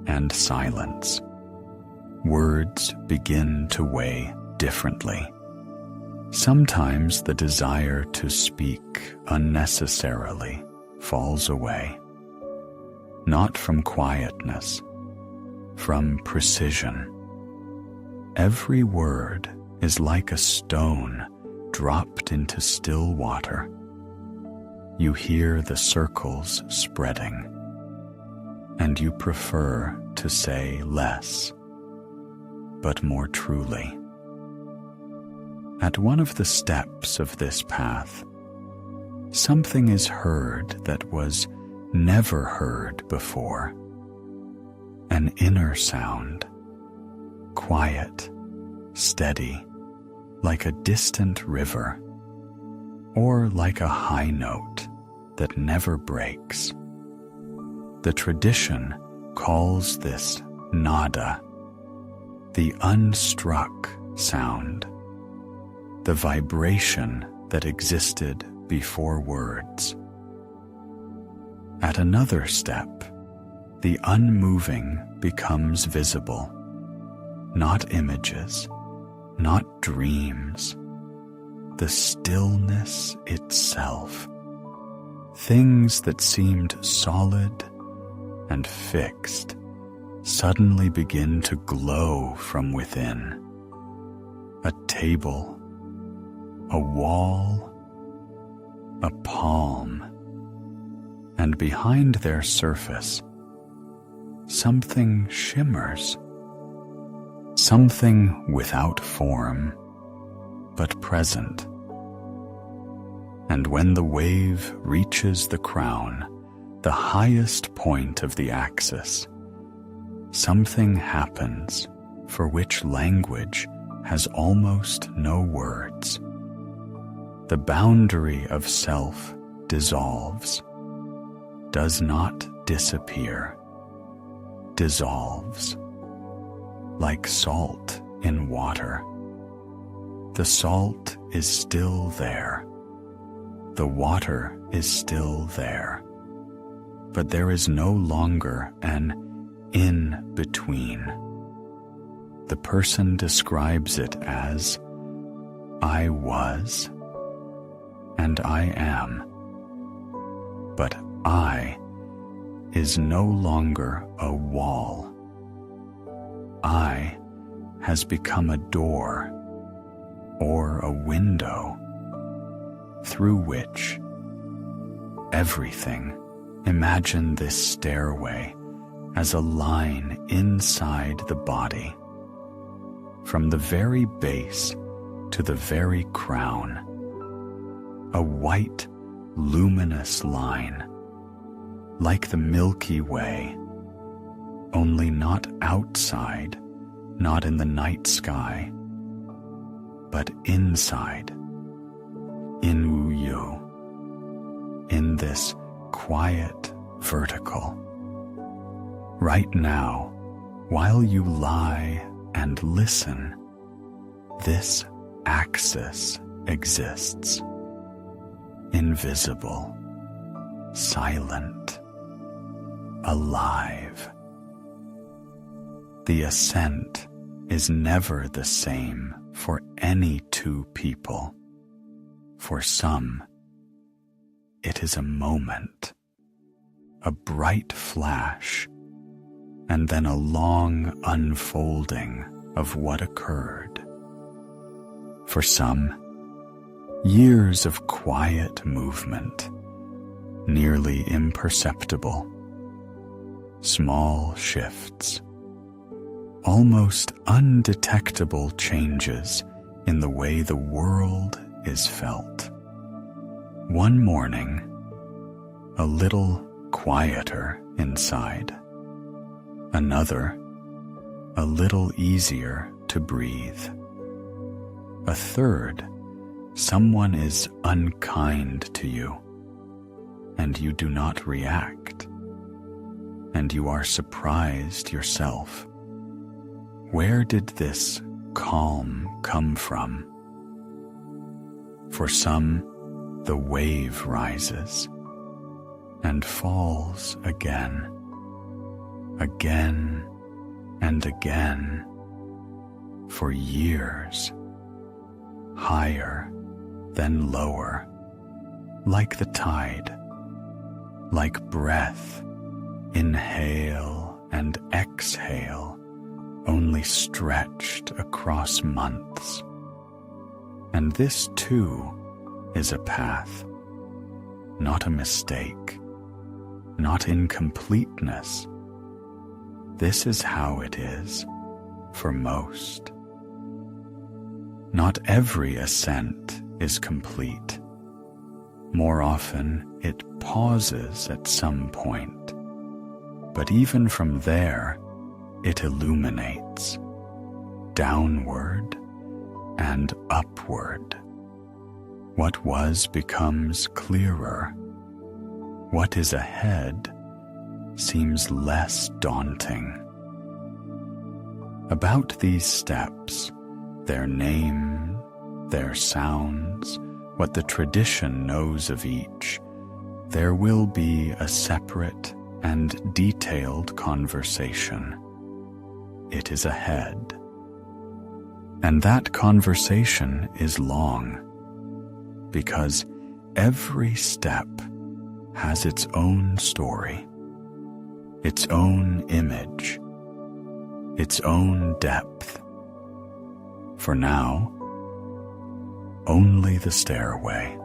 Speaker 1: and silence. Words begin to weigh differently. Sometimes the desire to speak unnecessarily falls away, not from quietness, from precision. Every word is like a stone dropped into still water. You hear the circles spreading, and you prefer to say less, but more truly. At one of the steps of this path, something is heard that was never heard before. An inner sound, quiet, steady, like a distant river, or like a high note that never breaks. The tradition calls this nada, the unstruck sound, the vibration that existed before words. At another step, the unmoving becomes visible, not images, not dreams, the stillness itself. Things that seemed solid and fixed suddenly begin to glow from within. A table, a wall, a palm, and behind their surface, something shimmers, something without form, but present. And when the wave reaches the crown, the highest point of the axis, something happens for which language has almost no words. The boundary of self dissolves, does not disappear, dissolves, like salt in water. The salt is still there. The water is still there. But there is no longer an in-between. The person describes it as, I was and I am. But I is no longer a wall. I has become a door or a window through which everything, imagine this stairway as a line inside the body, from the very base to the very crown, a white, luminous line, like the Milky Way, only not outside, not in the night sky, but inside, in you, in this quiet vertical. Right now, while you lie and listen, this axis exists. Invisible, silent, alive. The ascent is never the same for any two people. For some, it is a moment, a bright flash, and then a long unfolding of what occurred. For some, years of quiet movement, nearly imperceptible, small shifts, almost undetectable changes in the way the world is felt. One morning, a little quieter inside. Another, a little easier to breathe. A third, someone is unkind to you, and you do not react, and you are surprised yourself. Where did this calm come from? For some, the wave rises and falls again and again, for years, higher then lower, like the tide, like breath, inhale and exhale, only stretched across months. And this too is a path, not a mistake, not incompleteness. This is how it is for most. Not every ascent is complete. More often it pauses at some point, but even from there it illuminates, downward and upward. What was becomes clearer. What is ahead seems less daunting. About these steps, their name, their sounds, what the tradition knows of each, there will be a separate and detailed conversation. It is ahead. And that conversation is long, because every step has its own story, its own image, its own depth. For now, only the stairway,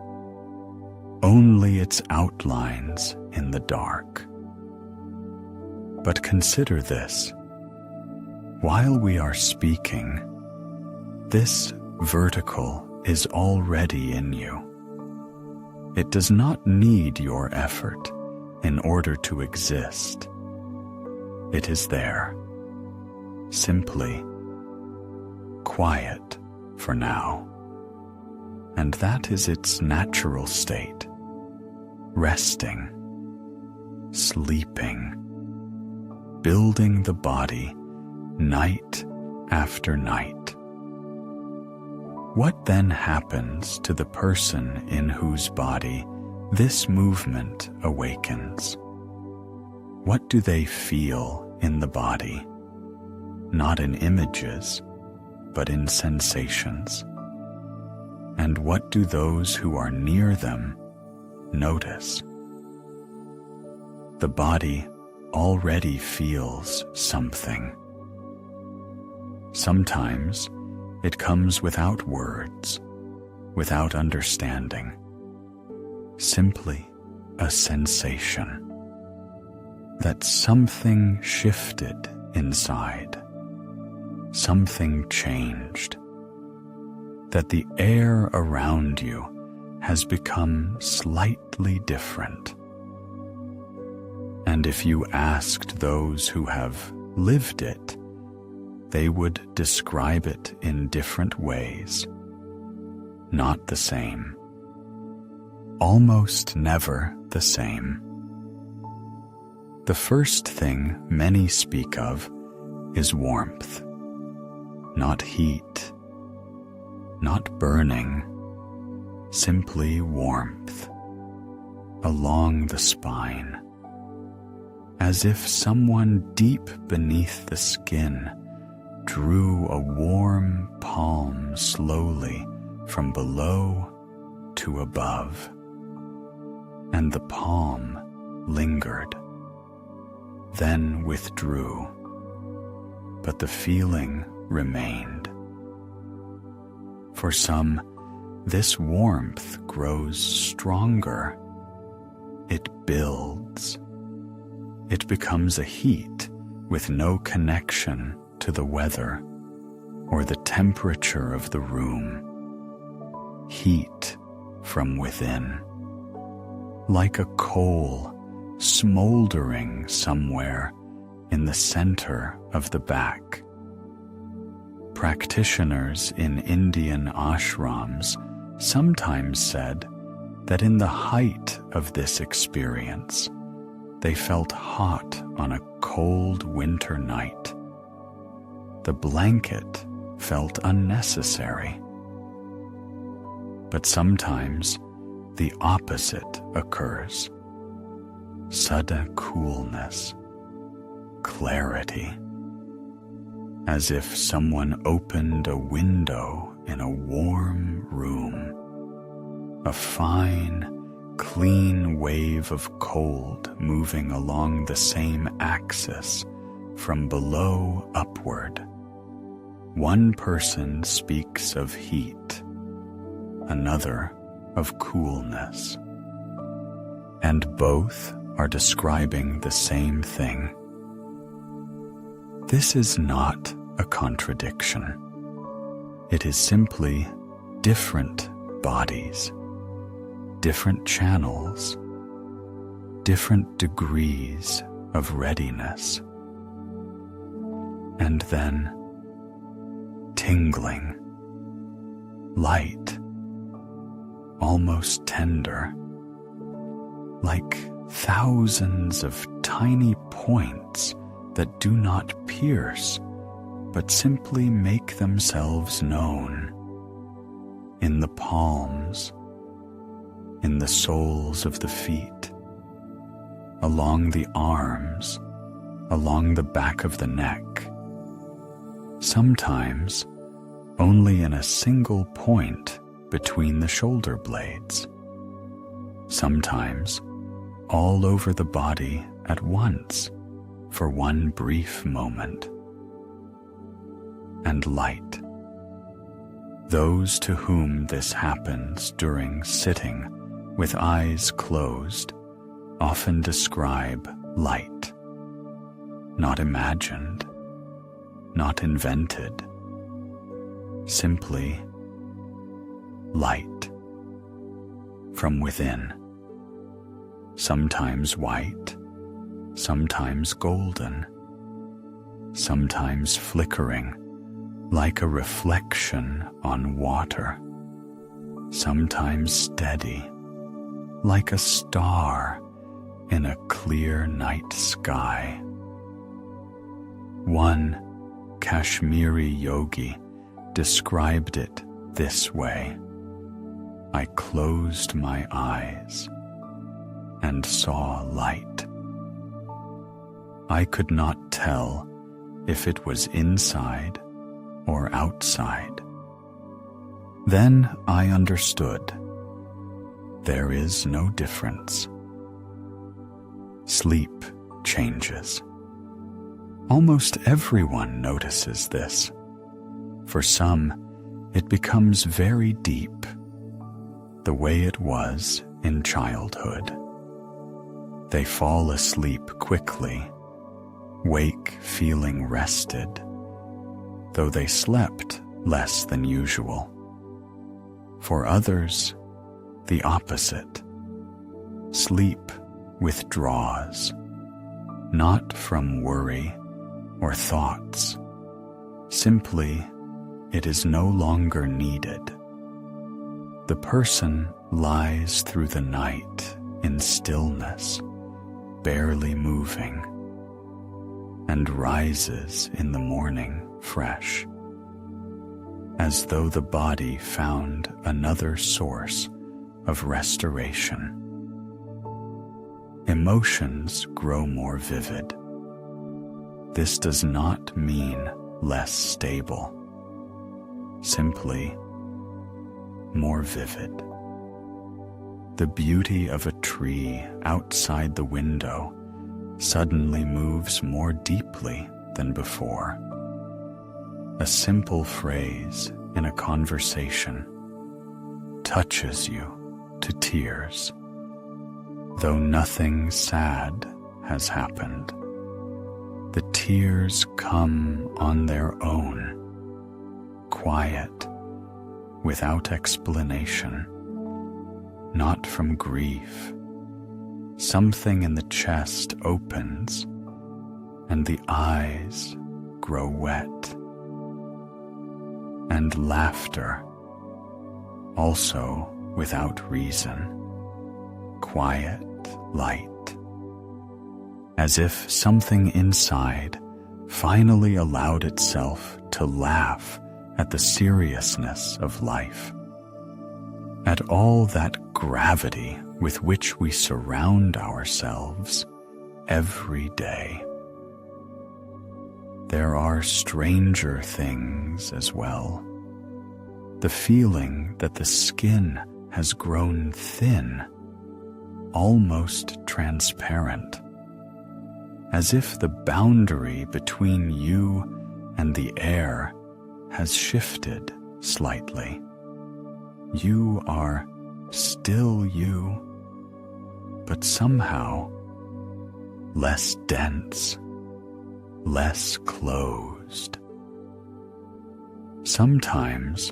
Speaker 1: only its outlines in the dark. But consider this. While we are speaking, this vertical is already in you. It does not need your effort in order to exist. It is there, simply quiet for now. And that is its natural state, resting, sleeping, building the body night after night. What then happens to the person in whose body this movement awakens? What do they feel in the body? Not in images, but in sensations. And what do those who are near them notice? The body already feels something. Sometimes it comes without words, without understanding, simply a sensation that something shifted inside, something changed, that the air around you has become slightly different. And if you asked those who have lived it, they would describe it in different ways. Not the same. Almost never the same. The first thing many speak of is warmth, not heat, not burning, simply warmth along the spine, as if someone deep beneath the skin drew a warm palm slowly from below to above, and the palm lingered, then withdrew, but the feeling remained. For some, this warmth grows stronger. It builds. It becomes a heat with no connection to the weather or the temperature of the room. Heat from within, like a coal smoldering somewhere in the center of the back. Practitioners in Indian ashrams sometimes said that in the height of this experience, they felt hot on a cold winter night. The blanket felt unnecessary. But sometimes the opposite occurs. Sudden coolness, clarity, as if someone opened a window in a warm room. A fine, clean wave of cold moving along the same axis from below upward. One person speaks of heat, another of coolness, and both are describing the same thing. This is not a contradiction. It is simply different bodies, different channels, different degrees of readiness. And then tingling, light, almost tender, like thousands of tiny points that do not pierce, but simply make themselves known in the palms, in the soles of the feet, along the arms, along the back of the neck, sometimes only in a single point between the shoulder blades, sometimes all over the body at once for one brief moment. And light. Those to whom this happens during sitting with eyes closed often describe light, not imagined, not invented, simply light from within, sometimes white, sometimes golden, sometimes flickering like a reflection on water, sometimes steady like a star in a clear night sky. One Kashmiri yogi described it this way: I closed my eyes and saw light. I could not tell if it was inside or outside. Then I understood. There is no difference. Sleep changes. Almost everyone notices this. For some, it becomes very deep, the way it was in childhood. They fall asleep quickly, wake feeling rested, though they slept less than usual. For others, the opposite. Sleep withdraws, not from worry or thoughts. Simply, it is no longer needed. The person lies through the night in stillness, barely moving and rises in the morning fresh, as though the body found another source of restoration. Emotions grow more vivid. This does not mean less stable, simply more vivid. The beauty of a tree outside the window suddenly moves more deeply than before. A simple phrase in a conversation touches you to tears, though nothing sad has happened. The tears come on their own, quiet, without explanation, not from grief. Something in the chest opens, and the eyes grow wet. And laughter, also without reason, quiet, light, as if something inside finally allowed itself to laugh at the seriousness of life, at all that gravity with which we surround ourselves every day. There are stranger things as well. The feeling that the skin has grown thin, almost transparent, as if the boundary between you and the air has shifted slightly. You are still you, but somehow less dense, less closed. Sometimes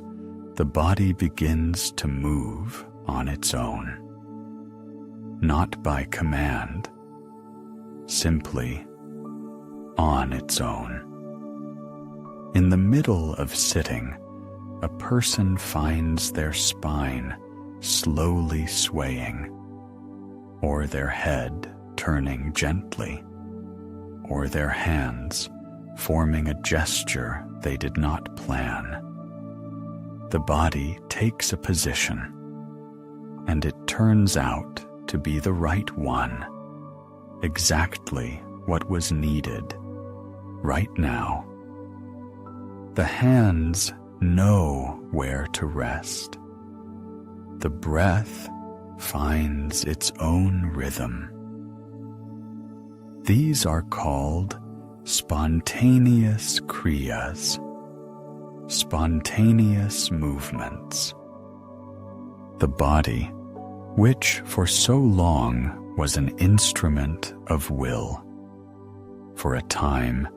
Speaker 1: the body begins to move on its own, not by command, simply on its own. In the middle of sitting, a person finds their spine slowly swaying, or their head turning gently, or their hands forming a gesture they did not plan. The body takes a position, and it turns out to be the right one, exactly what was needed right now. The hands know where to rest. The breath finds its own rhythm. These are called spontaneous kriyas, spontaneous movements. The body, which for so long was an instrument of will, for a time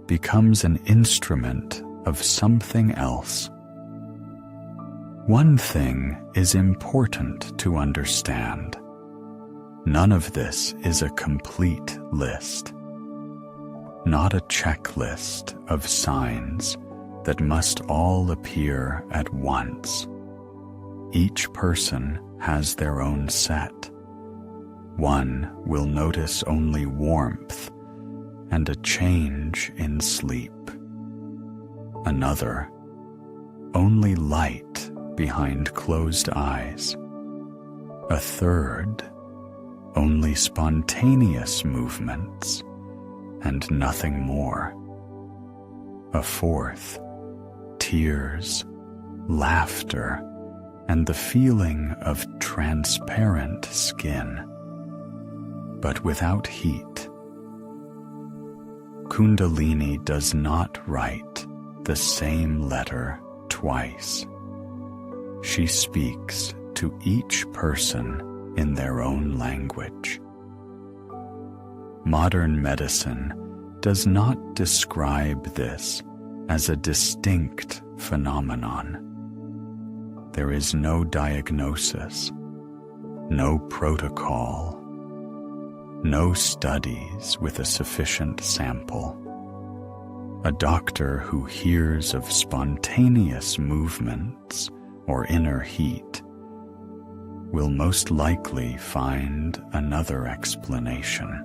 Speaker 1: becomes an instrument of something else. One thing is important to understand. None of this is a complete list, not a checklist of signs that must all appear at once. Each person has their own set. One will notice only warmth and a change in sleep. Another, only light behind closed eyes. A third, only spontaneous movements and nothing more. A fourth, tears, laughter, and the feeling of transparent skin, but without heat. Kundalini does not write the same letter twice. She speaks to each person in their own language. Modern medicine does not describe this as a distinct phenomenon. There is no diagnosis, no protocol, no studies with a sufficient sample. A doctor who hears of spontaneous movements or inner heat will most likely find another explanation.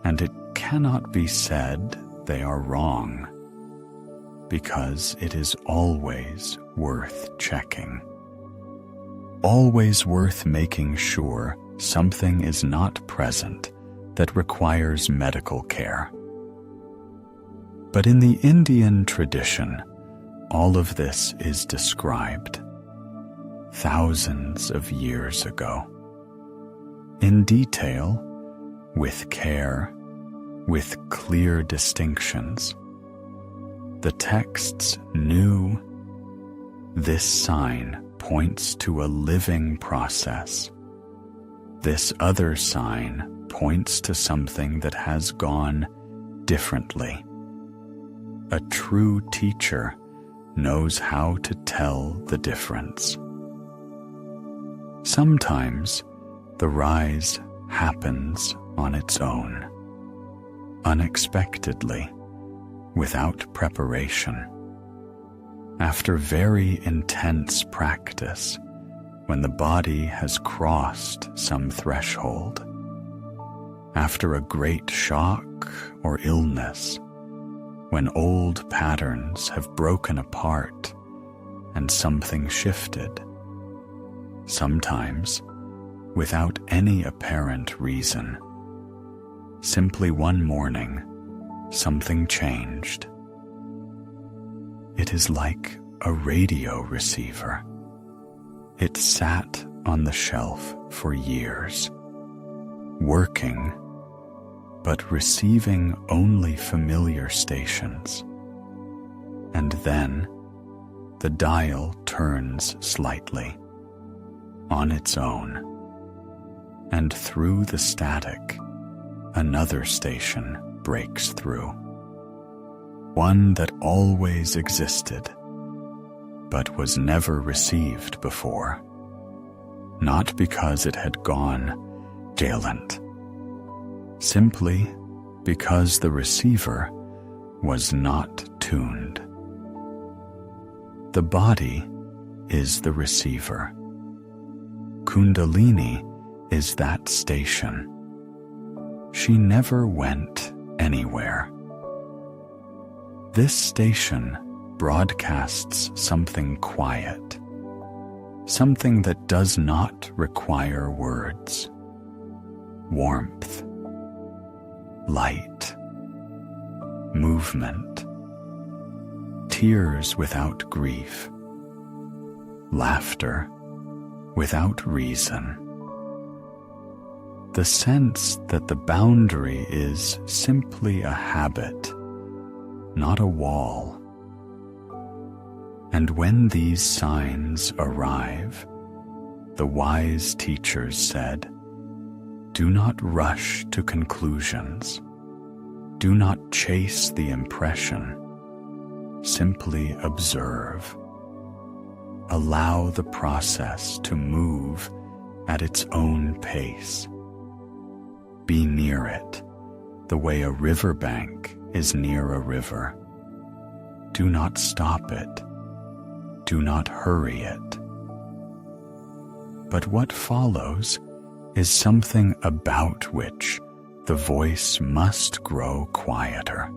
Speaker 1: and it cannot be said they are wrong, because it is always worth checking. Always worth making sure something is not present that requires medical care. But in the Indian tradition, all of this is described thousands of years ago, in detail, with care, with clear distinctions. The texts knew this sign points to a living process. This other sign points to something that has gone differently. A true teacher knows how to tell the difference. Sometimes the rise happens on its own, unexpectedly, without preparation. After very intense practice, when the body has crossed some threshold. After a great shock or illness, when old patterns have broken apart and something shifted. Sometimes, without any apparent reason. Simply one morning, something changed. It is like a radio receiver. It sat on the shelf for years, working, but receiving only familiar stations. And then, the dial turns slightly, on its own, and through the static, another station breaks through. One that always existed, but was never received before. Not because it had gone gallant, simply because the receiver was not tuned. The body is the receiver. Kundalini is that station. She never went anywhere. This station broadcasts something quiet, something that does not require words. Warmth, light, movement, tears without grief, laughter without reason. The sense that the boundary is simply a habit, not a wall. And when these signs arrive, the wise teachers said, do not rush to conclusions. Do not chase the impression. Simply observe. Allow the process to move at its own pace. Be near it, the way a riverbank is near a river. Do not stop it. Do not hurry it. But what follows is something about which the voice must grow quieter.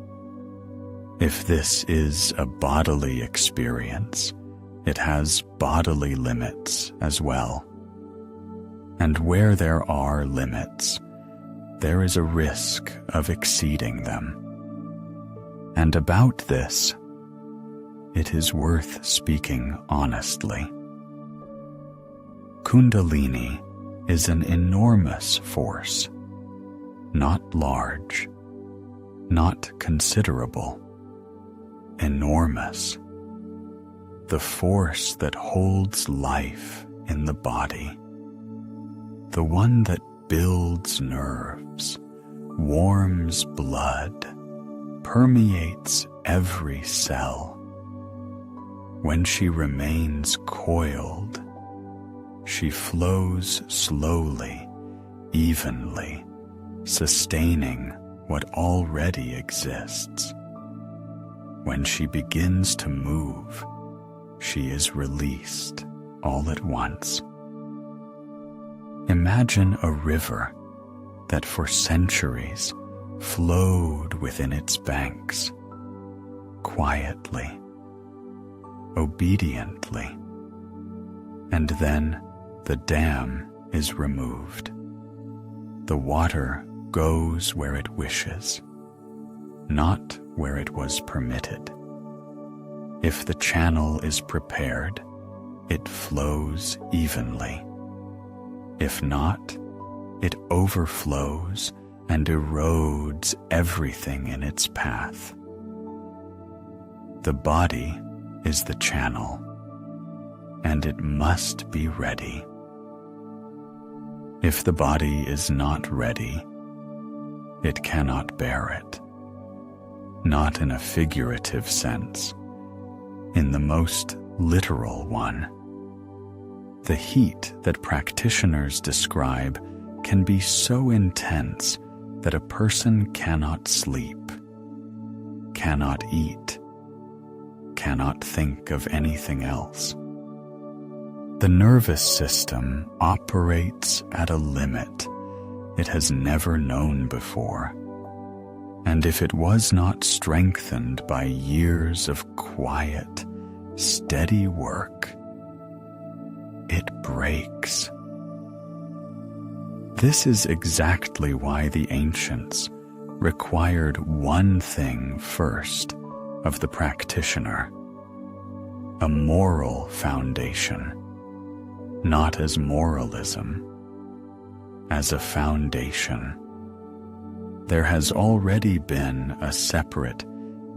Speaker 1: If this is a bodily experience, it has bodily limits as well. And where there are limits, there is a risk of exceeding them. And about this, it is worth speaking honestly. Kundalini is an enormous force, not large, not considerable, enormous. The force that holds life in the body, the one that builds nerves, warms blood, permeates every cell. When she remains coiled, she flows slowly, evenly, sustaining what already exists. When she begins to move, she is released all at once. Imagine a river that for centuries flowed within its banks, quietly, obediently, and then the dam is removed. The water goes where it wishes, not where it was permitted. If the channel is prepared, it flows evenly. If not, it overflows and erodes everything in its path. The body is the channel, and it must be ready. If the body is not ready, it cannot bear it. Not in a figurative sense, in the most literal one. The heat that practitioners describe can be so intense that a person cannot sleep, cannot eat, cannot think of anything else. The nervous system operates at a limit it has never known before, and if it was not strengthened by years of quiet, steady work, it breaks. This is exactly why the ancients required one thing first of the practitioner: a moral foundation, not as moralism, as a foundation. There has already been a separate,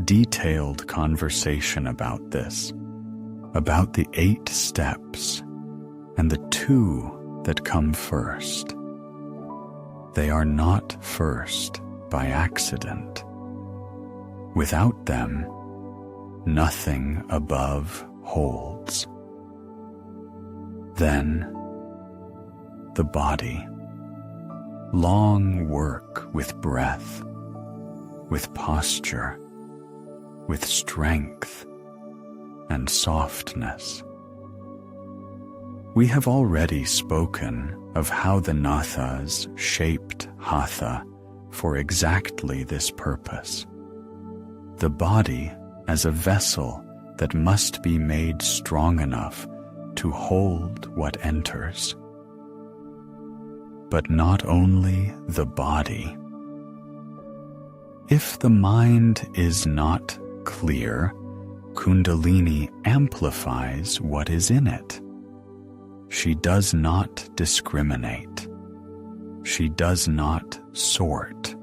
Speaker 1: detailed conversation about this, about the 8 steps and the 2 that come first. They are not first by accident. Without them, nothing above holds. Then, the body. Long work with breath, with posture, with strength and softness. We have already spoken of how the nathas shaped hatha for exactly this purpose. The body as a vessel that must be made strong enough to hold what enters. But not only the body. If the mind is not clear, Kundalini amplifies what is in it. She does not discriminate. She does not sort.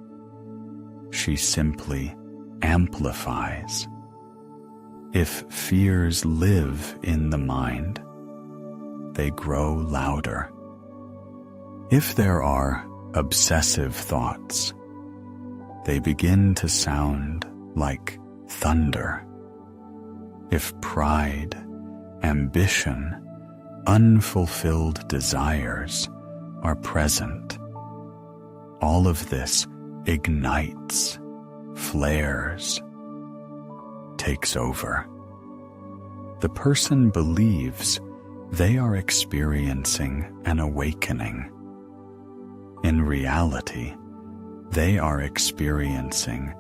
Speaker 1: She simply amplifies. If fears live in the mind, they grow louder. If there are obsessive thoughts, they begin to sound like thunder. If pride, ambition, unfulfilled desires are present, all of this ignites, flares, takes over. The person believes they are experiencing an awakening. In reality, they are experiencing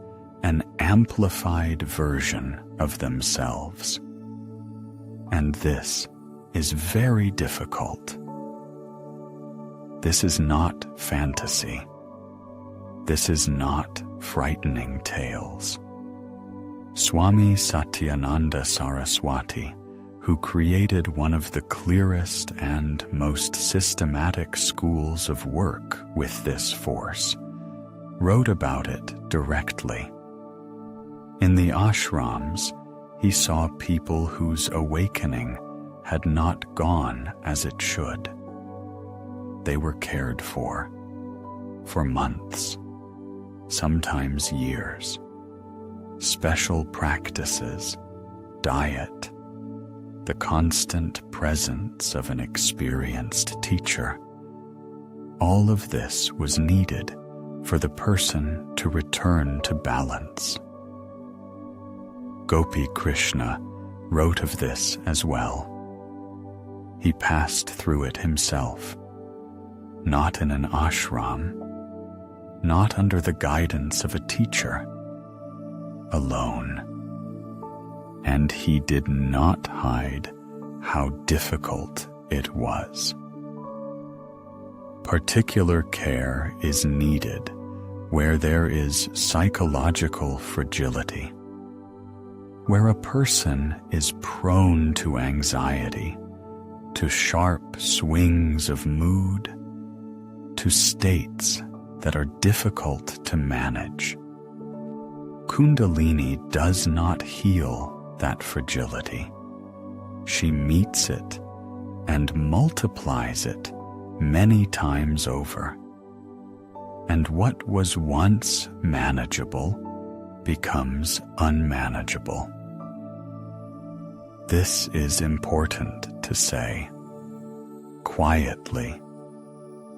Speaker 1: an amplified version of themselves. And this is very difficult. This is not fantasy. This is not frightening tales. Swami Satyananda Saraswati, who created one of the clearest and most systematic schools of work with this force, wrote about it directly. In the ashrams, he saw people whose awakening had not gone as it should. They were cared for months, sometimes years. Special practices, diet, the constant presence of an experienced teacher. All of this was needed for the person to return to balance. Gopi Krishna wrote of this as well. He passed through it himself, not in an ashram, not under the guidance of a teacher, alone. And he did not hide how difficult it was. Particular care is needed where there is psychological fragility, where a person is prone to anxiety, to sharp swings of mood, to states that are difficult to manage. Kundalini does not heal that fragility. She meets it and multiplies it many times over. And what was once manageable becomes unmanageable. This is important to say, quietly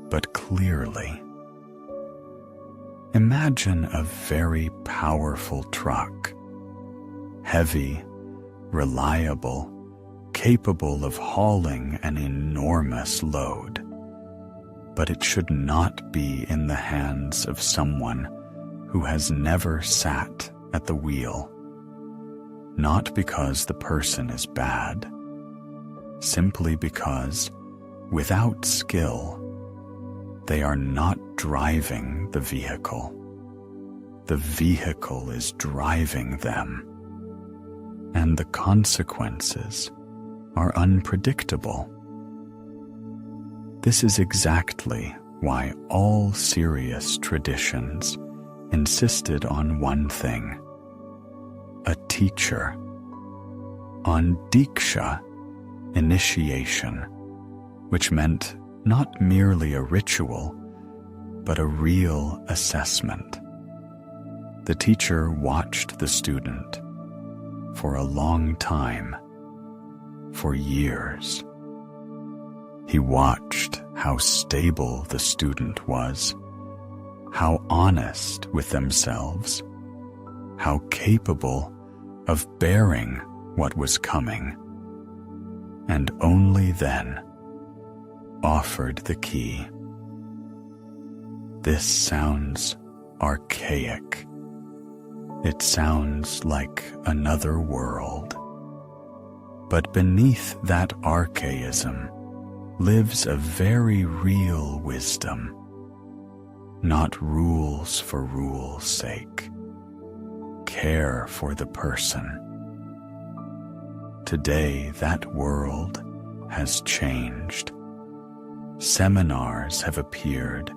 Speaker 1: but clearly. Imagine a very powerful truck, heavy, reliable, capable of hauling an enormous load. But it should not be in the hands of someone who has never sat at the wheel. Not because the person is bad, simply because, without skill, they are not driving the vehicle. The vehicle is driving them, and the consequences are unpredictable. This is exactly why all serious traditions insisted on one thing: a teacher, on diksha, initiation, which meant not merely a ritual, but a real assessment. The teacher watched the student for a long time, for years. He watched how stable the student was, how honest with themselves, how capable of bearing what was coming, and only then offered the key. This sounds archaic. It sounds like another world. But beneath that archaism lives a very real wisdom, not rules for rules' sake, care for the person. Today, that world has changed. Seminars have appeared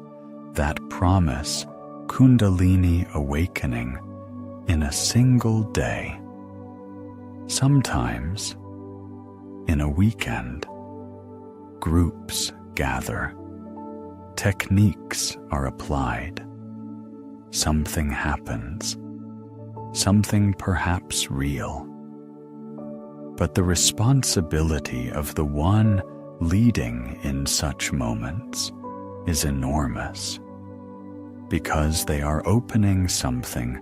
Speaker 1: that promise Kundalini awakening in a single day, sometimes in a weekend. Groups gather, techniques are applied, something happens, something perhaps real. But the responsibility of the one leading in such moments is enormous, because they are opening something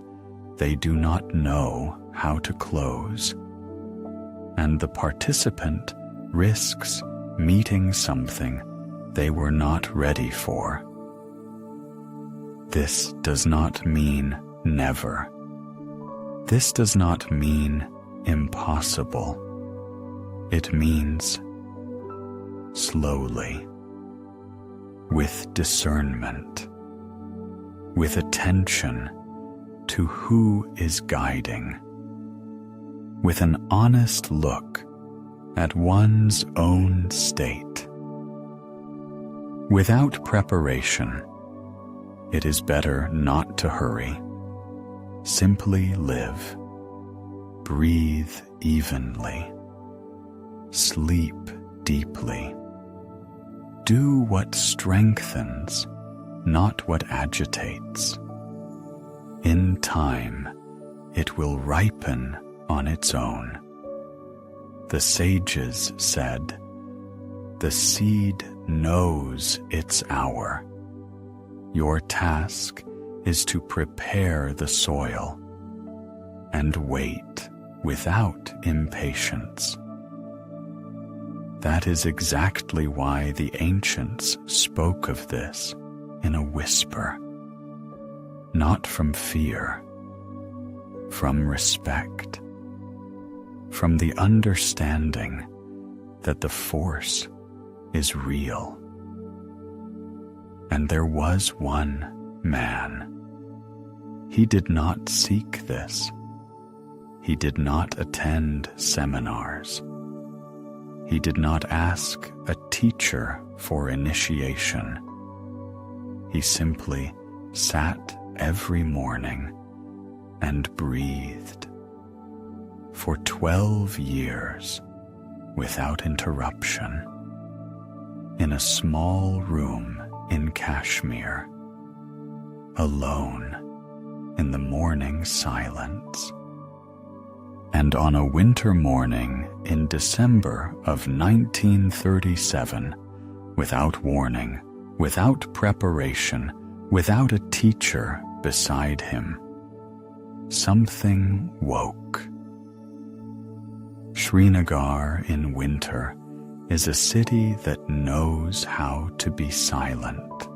Speaker 1: they do not know how to close, and the participant risks meeting something they were not ready for. This does not mean never. This does not mean impossible. It means slowly, with discernment, with attention to who is guiding, with an honest look at one's own state. Without preparation, it is better not to hurry. Simply live, breathe evenly, sleep deeply. Do what strengthens, not what agitates. In time, it will ripen on its own. The sages said, "The seed knows its hour." Your task is to prepare the soil and wait without impatience. That is exactly why the ancients spoke of this in a whisper. not from fear, from respect, from the understanding that the force is real. And there was one man. He did not seek this. He did not attend seminars. He did not ask a teacher for initiation. He simply sat every morning and breathed for 12 years without interruption in a small room in Kashmir, alone in the morning silence. And on a winter morning in December of 1937, without warning, without preparation, without a teacher beside him, something woke. Srinagar in winter is a city that knows how to be silent.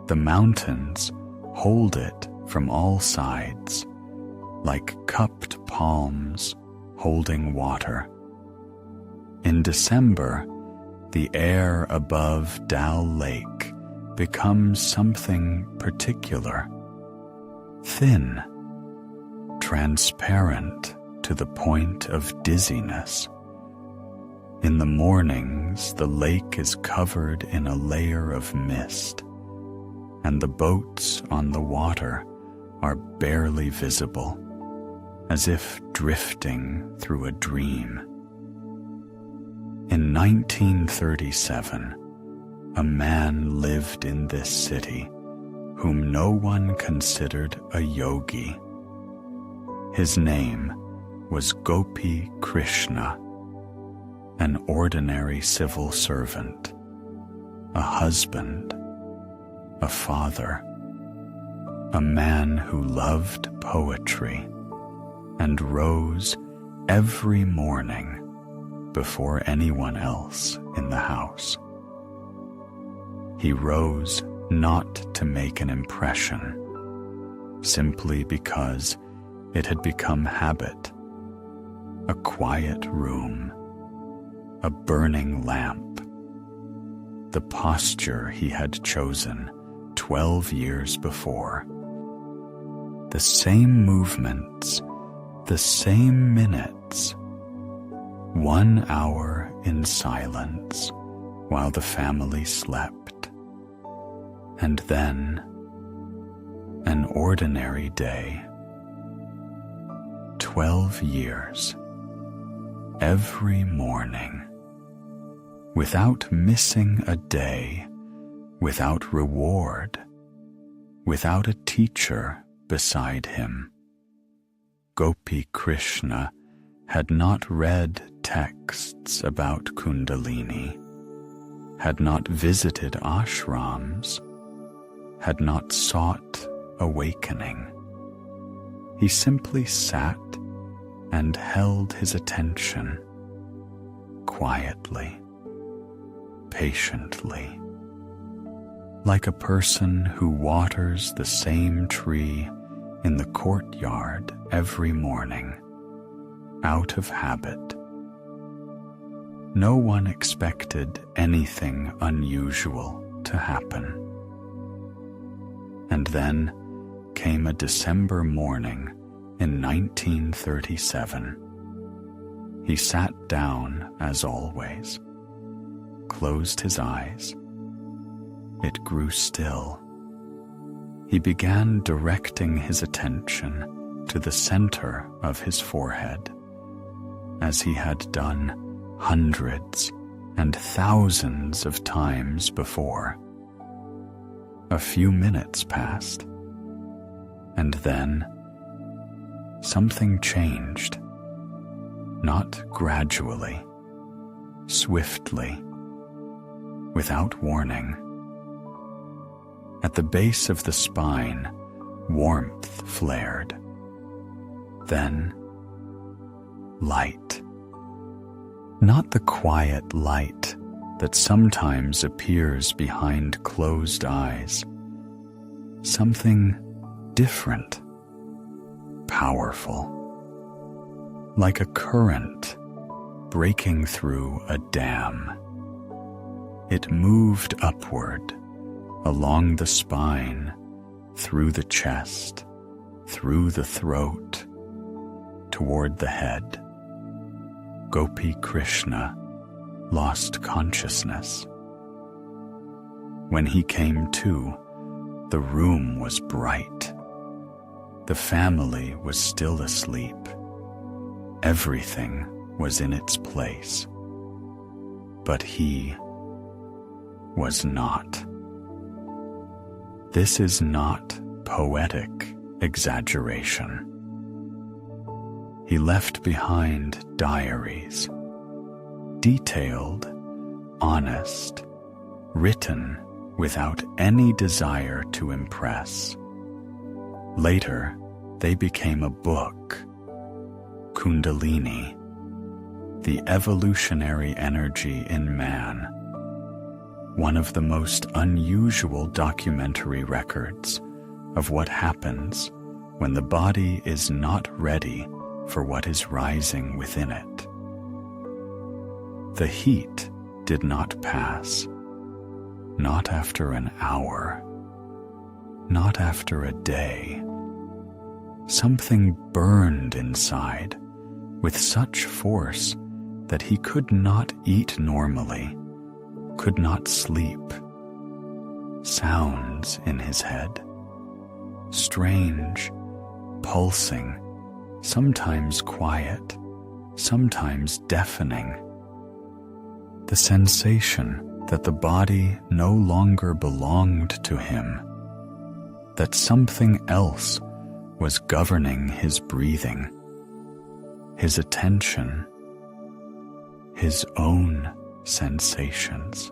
Speaker 1: The mountains hold it from all sides, like cupped palms holding water. In December, the air above Dal Lake becomes something particular, thin, transparent to the point of dizziness. In the mornings, the lake is covered in a layer of mist, and the boats on the water are barely visible, as if drifting through a dream. In 1937, a man lived in this city whom no one considered a yogi. His name was Gopi Krishna, an ordinary civil servant, a husband, a father, a man who loved poetry and rose every morning before anyone else in the house. He rose not to make an impression, simply because it had become habit. A quiet room, a burning lamp, the posture he had chosen 12 years before. The same movements, the same minutes, 1 hour in silence while the family slept, and then an ordinary day. 12 years, every morning, without missing a day, without reward, without a teacher beside him. Gopi Krishna had not read texts about Kundalini, had not visited ashrams, had not sought awakening. He simply sat and held his attention quietly, patiently, like a person who waters the same tree in the courtyard every morning, out of habit. No one expected anything unusual to happen. And then came a December morning in 1937. He sat down as always, closed his eyes. It grew still. He began directing his attention to the center of his forehead, as he had done hundreds and thousands of times before. A few minutes passed, and then something changed, not gradually, swiftly, without warning. At the base of the spine, warmth flared. Then, light. Not the quiet light that sometimes appears behind closed eyes. something different, powerful, like a current breaking through a dam. It moved upward, along the spine, through the chest, through the throat, toward the head. Gopi Krishna lost consciousness. When he came to, the room was bright. The family was still asleep. Everything was in its place. But he was not. This is not poetic exaggeration. He left behind diaries, detailed, honest, written without any desire to impress. Later, they became a book, Kundalini, the evolutionary energy in man, one of the most unusual documentary records of what happens when the body is not ready for what is rising within it. The heat did not pass, not after an hour, not after a day. Something burned inside with such force that he could not eat normally, could not sleep. Sounds in his head, strange, pulsing, sometimes quiet, sometimes deafening. The sensation that the body no longer belonged to him, that something else was governing his breathing, his attention, his own sensations.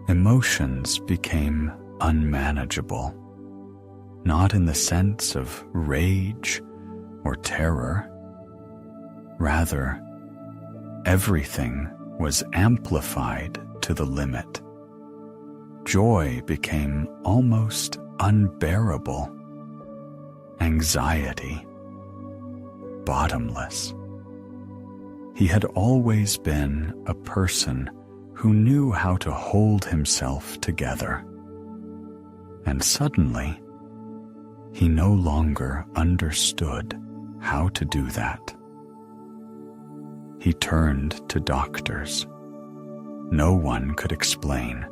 Speaker 1: Emotions became unmanageable, not in the sense of rage or terror. Rather, everything was amplified to the limit. Joy became almost unbearable. Anxiety, bottomless. He had always been a person who knew how to hold himself together. And suddenly, he no longer understood how to do that. He turned to doctors. No one could explain.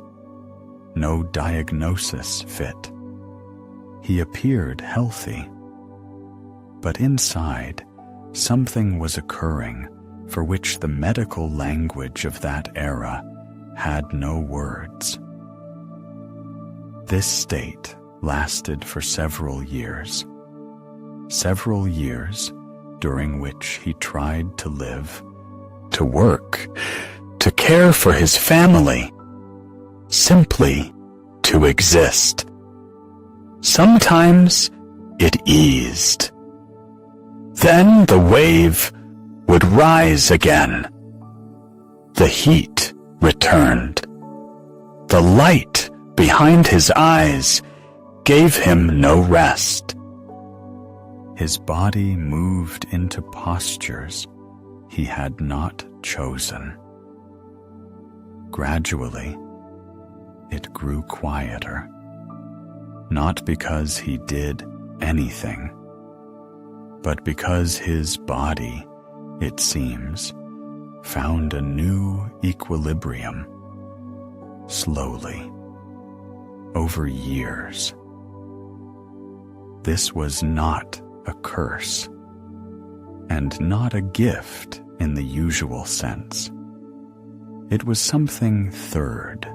Speaker 1: No diagnosis fit. He appeared healthy. But inside, something was occurring for which the medical language of that era had no words. This state lasted for several years during which he tried to live, to work, to care for his family, simply to exist. Sometimes it eased. Then the wave would rise again. The heat returned. The light behind his eyes gave him no rest. His body moved into postures he had not chosen. Gradually, it grew quieter, not because he did anything, but because his body, it seems, found a new equilibrium, slowly, over years. This was not a curse, and not a gift in the usual sense. It was something third,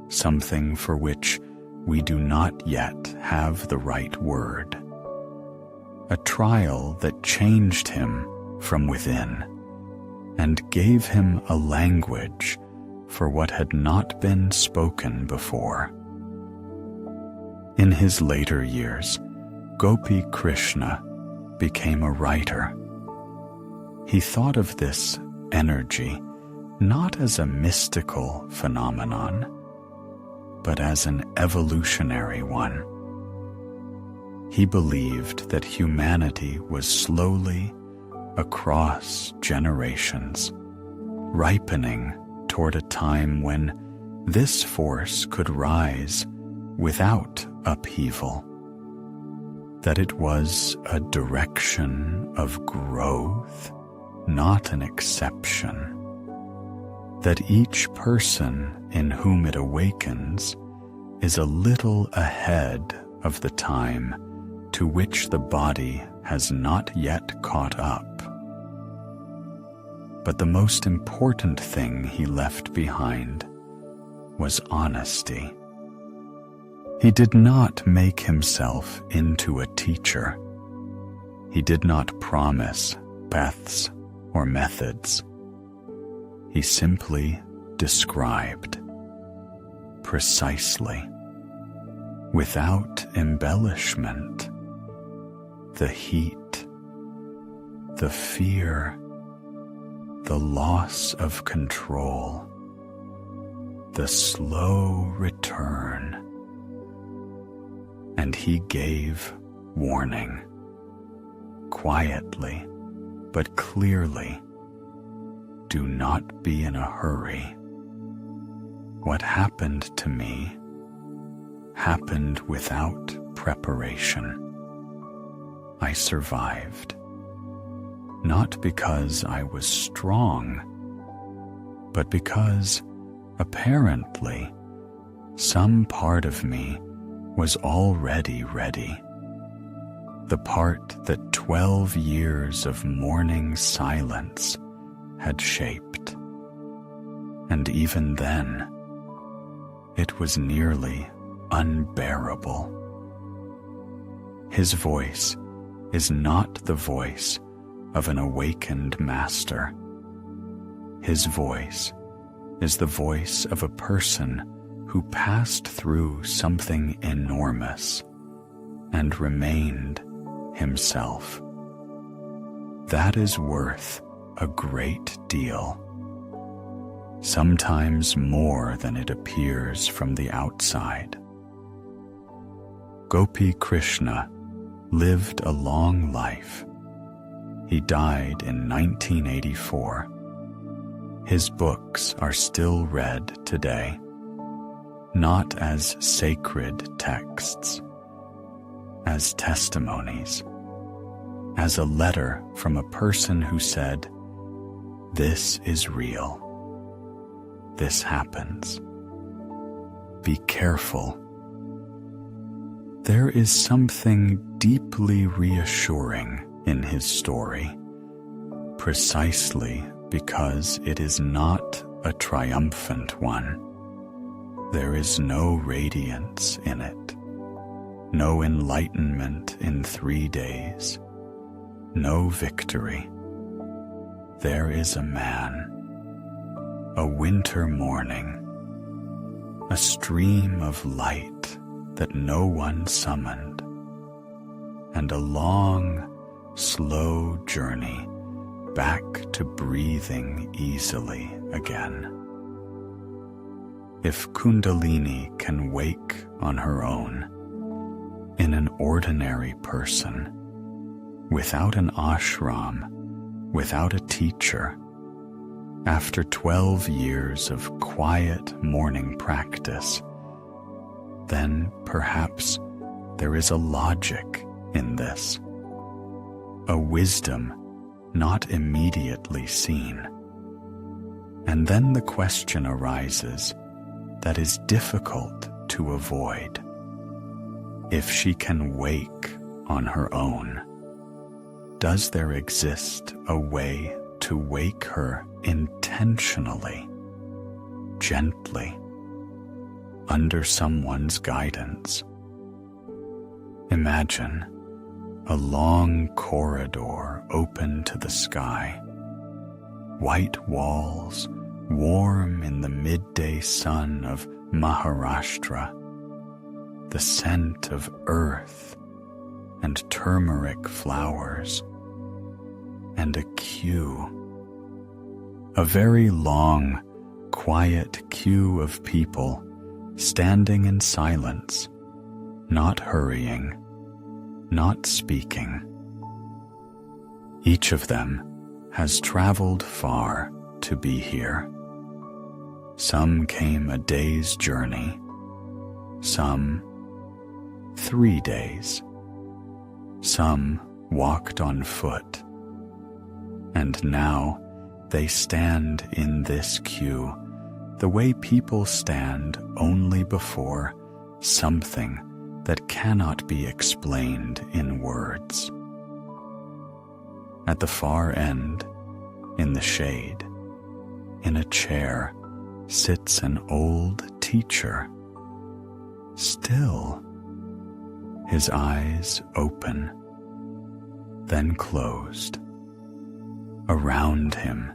Speaker 1: something for which we do not yet have the right word. A trial that changed him from within and gave him a language for what had not been spoken before. In his later years, Gopi Krishna became a writer. He thought of this energy not as a mystical phenomenon, but as an evolutionary one. He believed that humanity was slowly, across generations, ripening toward a time when this force could rise without upheaval, that it was a direction of growth, not an exception, that each person in whom it awakens is a little ahead of the time to which the body has not yet caught up. But the most important thing he left behind was honesty. He did not make himself into a teacher. He did not promise paths or methods. He simply described, precisely, without embellishment, the heat, the fear, the loss of control, the slow return. And he gave warning, quietly but clearly. Do not be in a hurry. What happened to me happened without preparation. I survived, not because I was strong, but because, apparently, some part of me was already ready. The part that 12 years of mourning silence had shaped. And even then, it was nearly unbearable. His voice is not the voice of an awakened master. His voice is the voice of a person who passed through something enormous and remained himself. That is worth a great deal, sometimes more than it appears from the outside. Gopi Krishna lived a long life. He died in 1984. His books are still read today, not as sacred texts, as testimonies, as a letter from a person who said, "This is real. This happens. Be careful." There is something deeply reassuring in his story, precisely because it is not a triumphant one. There is no radiance in it, no enlightenment in 3 days, no victory. There is a man, a winter morning, a stream of light that no one summoned, and a long, slow journey back to breathing easily again. If Kundalini can wake on her own, in an ordinary person, without an ashram, without a teacher, after 12 years of quiet morning practice, then perhaps there is a logic in this, a wisdom not immediately seen. And then the question arises that is difficult to avoid. If she can wake on her own, does there exist a way to wake her intentionally, gently, under someone's guidance? Imagine a long corridor open to the sky, white walls warm in the midday sun of Maharashtra, the scent of earth and turmeric flowers, and a queue, a very long, quiet queue of people standing in silence, not hurrying, not speaking. Each of them has traveled far to be here. Some came a day's journey, some 3 days, some walked on foot, and now they stand in this queue the way people stand only before something that cannot be explained in words. At the far end, in the shade, in a chair, sits an old teacher. Still, his eyes open, then closed. Around him,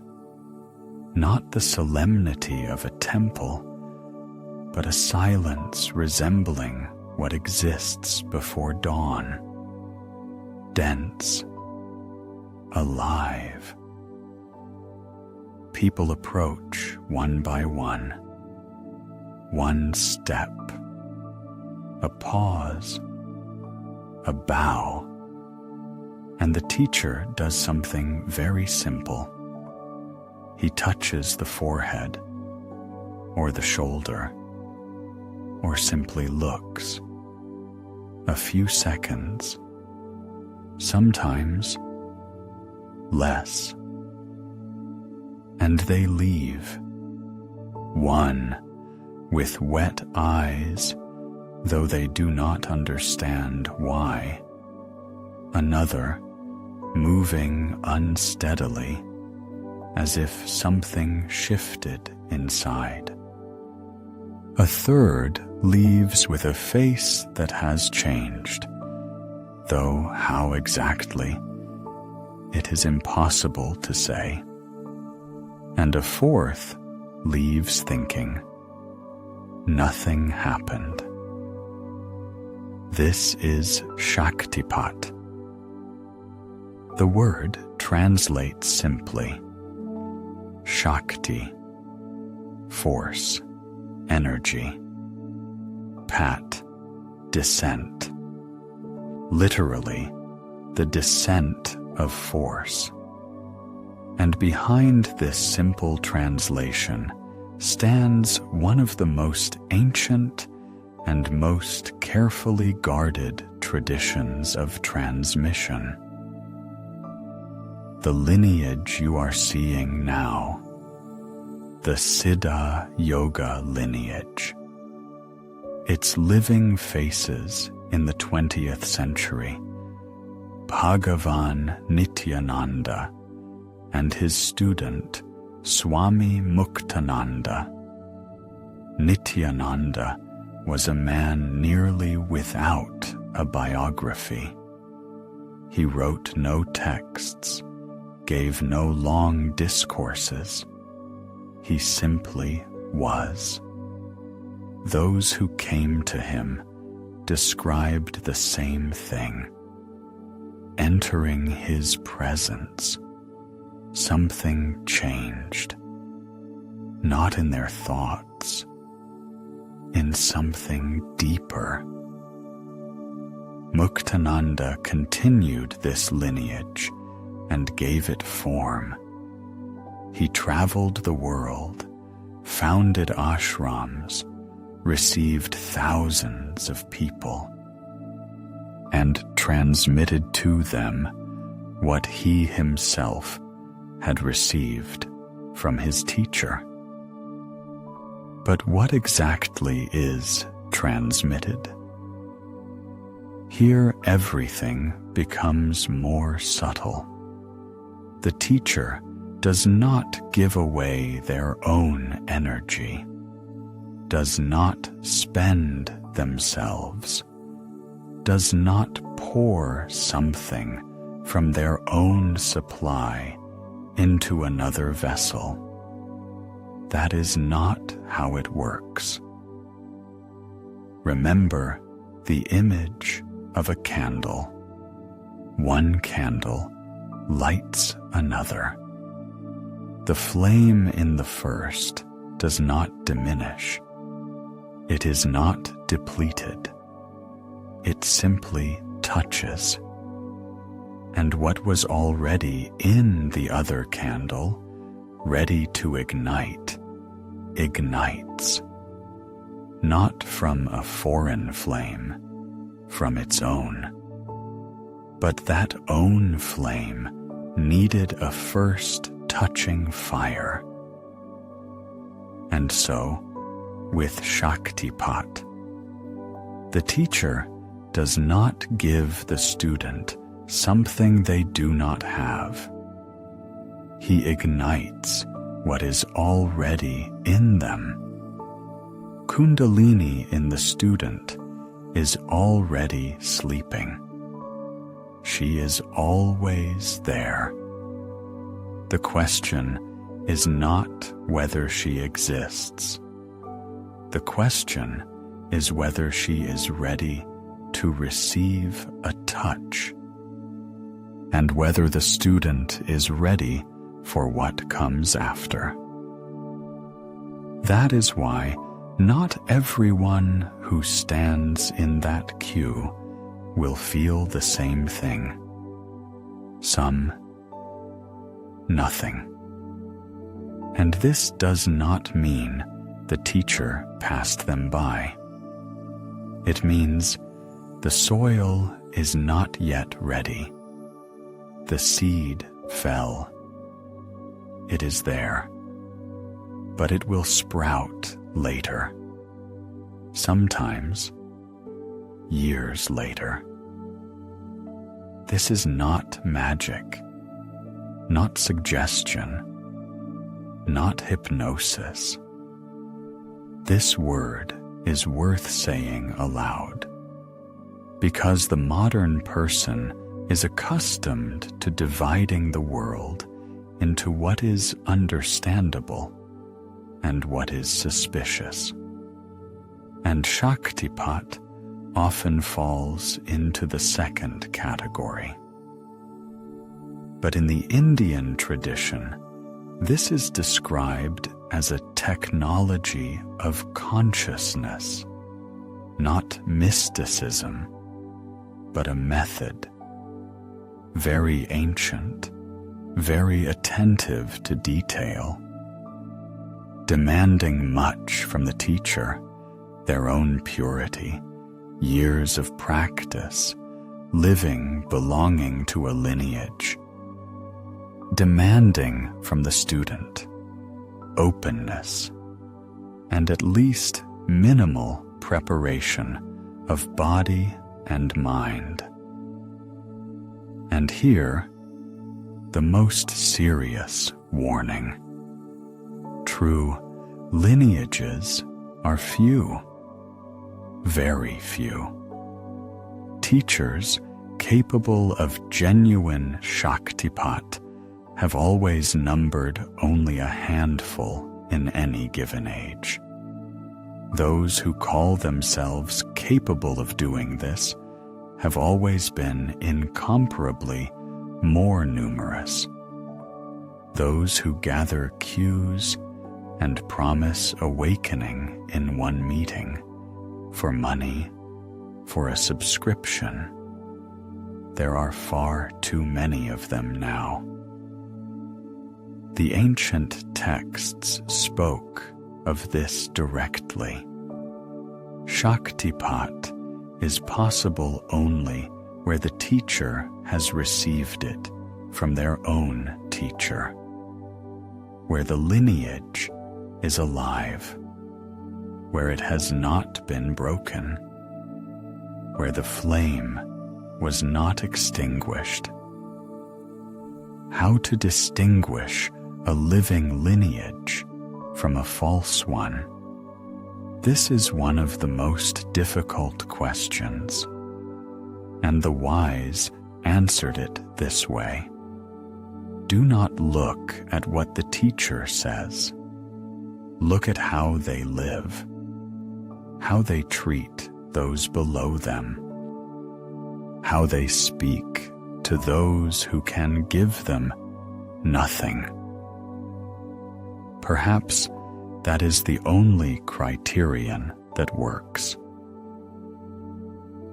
Speaker 1: not the solemnity of a temple, but a silence resembling what exists before dawn, dense, alive. People approach one by one step, a pause, a bow, and the teacher does something very simple. He touches the forehead, or the shoulder, or simply looks. A few seconds, sometimes less. And they leave, one with wet eyes, though they do not understand why, another moving unsteadily, as if something shifted inside. A third leaves with a face that has changed, though how exactly, it is impossible to say. And a fourth leaves thinking, nothing happened. This is Shaktipat. The word translates simply Shakti, force, energy. Pat, descent. Literally, the descent of force. And behind this simple translation stands one of the most ancient and most carefully guarded traditions of transmission. The lineage you are seeing now, the Siddha Yoga lineage, its living faces in the 20th century, Bhagavan Nityananda and his student Swami Muktananda. Nityananda was a man nearly without a biography. He wrote no texts, gave no long discourses. He simply was. Those who came to him described the same thing. Entering his presence, something changed, not in their thoughts, in something deeper. Muktananda continued this lineage and gave it form. He traveled the world, founded ashrams, received thousands of people, and transmitted to them what he himself had received from his teacher. But what exactly is transmitted? Here everything becomes more subtle. The teacher does not give away their own energy, does not spend themselves, does not pour something from their own supply into another vessel. That is not how it works. Remember the image of a candle. One candle lights another. The flame in the first does not diminish. It is not depleted. It simply touches. And what was already in the other candle, ready to ignite, ignites. Not from a foreign flame, from its own. But that own flame needed a first touching fire. And so, with Shaktipat, the teacher does not give the student something they do not have. He ignites what is already in them. Kundalini in the student is already sleeping. She is always there. The question is not whether she exists. The question is whether she is ready to receive a touch, and whether the student is ready for what comes after. That is why not everyone who stands in that queue will feel the same thing. Some, nothing. And this does not mean the teacher passed them by. It means the soil is not yet ready. The seed fell. It is there, but it will sprout later. Sometimes, years later. This is not magic, not suggestion, not hypnosis. This word is worth saying aloud, because the modern person is accustomed to dividing the world into what is understandable and what is suspicious. And Shaktipat often falls into the second category. But in the Indian tradition, this is described as a technology of consciousness, not mysticism, but a method. Very ancient, very attentive to detail, demanding much from the teacher, their own purity, years of practice, living belonging to a lineage, demanding from the student openness and at least minimal preparation of body and mind. And here, the most serious warning. True lineages are few, very few. Teachers capable of genuine Shaktipat have always numbered only a handful in any given age. Those who call themselves capable of doing this have always been incomparably more numerous. Those who gather cues and promise awakening in one meeting, for money, for a subscription, there are far too many of them now. The ancient texts spoke of this directly. Shaktipat is possible only where the teacher has received it from their own teacher, where the lineage is alive, where it has not been broken, where the flame was not extinguished. How to distinguish a living lineage from a false one? This is one of the most difficult questions, and the wise answered it this way. Do not look at what the teacher says. Look at how they live, how they treat those below them, how they speak to those who can give them nothing. Perhaps that is the only criterion that works.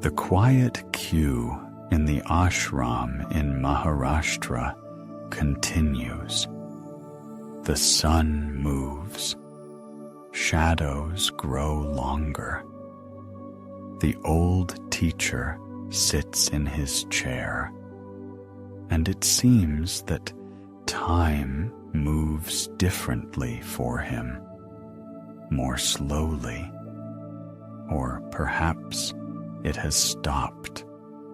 Speaker 1: The quiet queue in the ashram in Maharashtra continues. The sun moves. Shadows grow longer. The old teacher sits in his chair, and it seems that time moves differently for him, more slowly, or perhaps it has stopped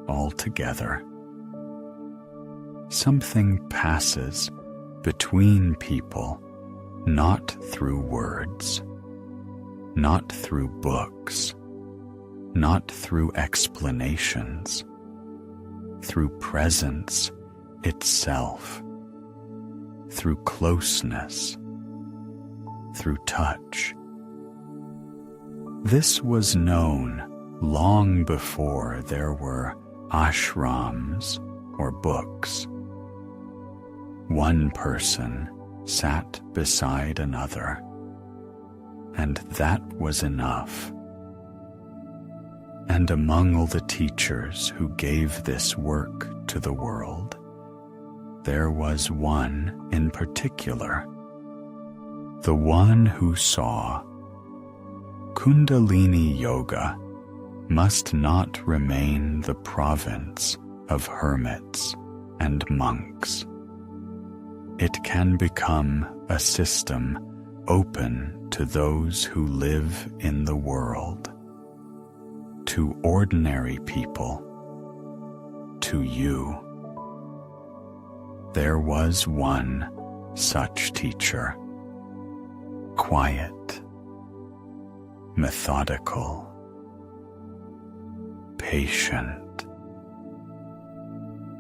Speaker 1: altogether. Something passes between people, not through words, not through books, not through explanations, through presence itself, through closeness, through touch. This was known long before there were ashrams or books. One person sat beside another, and that was enough. And among all the teachers who gave this work to the world, there was one in particular, the one who saw Kundalini Yoga must not remain the province of hermits and monks. It can become a system open to those who live in the world, to ordinary people, to you. There was one such teacher, quiet, methodical, patient,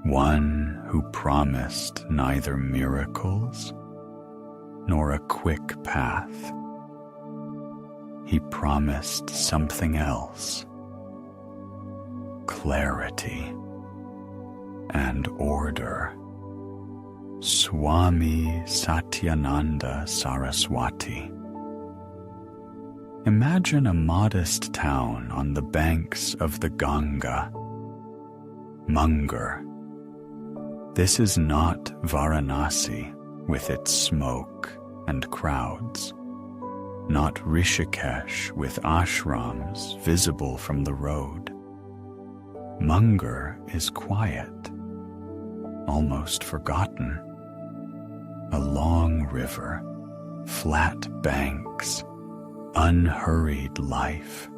Speaker 1: one who promised neither miracles nor a quick path. He promised something else, clarity and order. Swami Satyananda Saraswati. Imagine a modest town on the banks of the Ganga, Munger. This is not Varanasi with its smoke and crowds, not Rishikesh with ashrams visible from the road. Munger is quiet, almost forgotten. A long river, flat banks, unhurried life.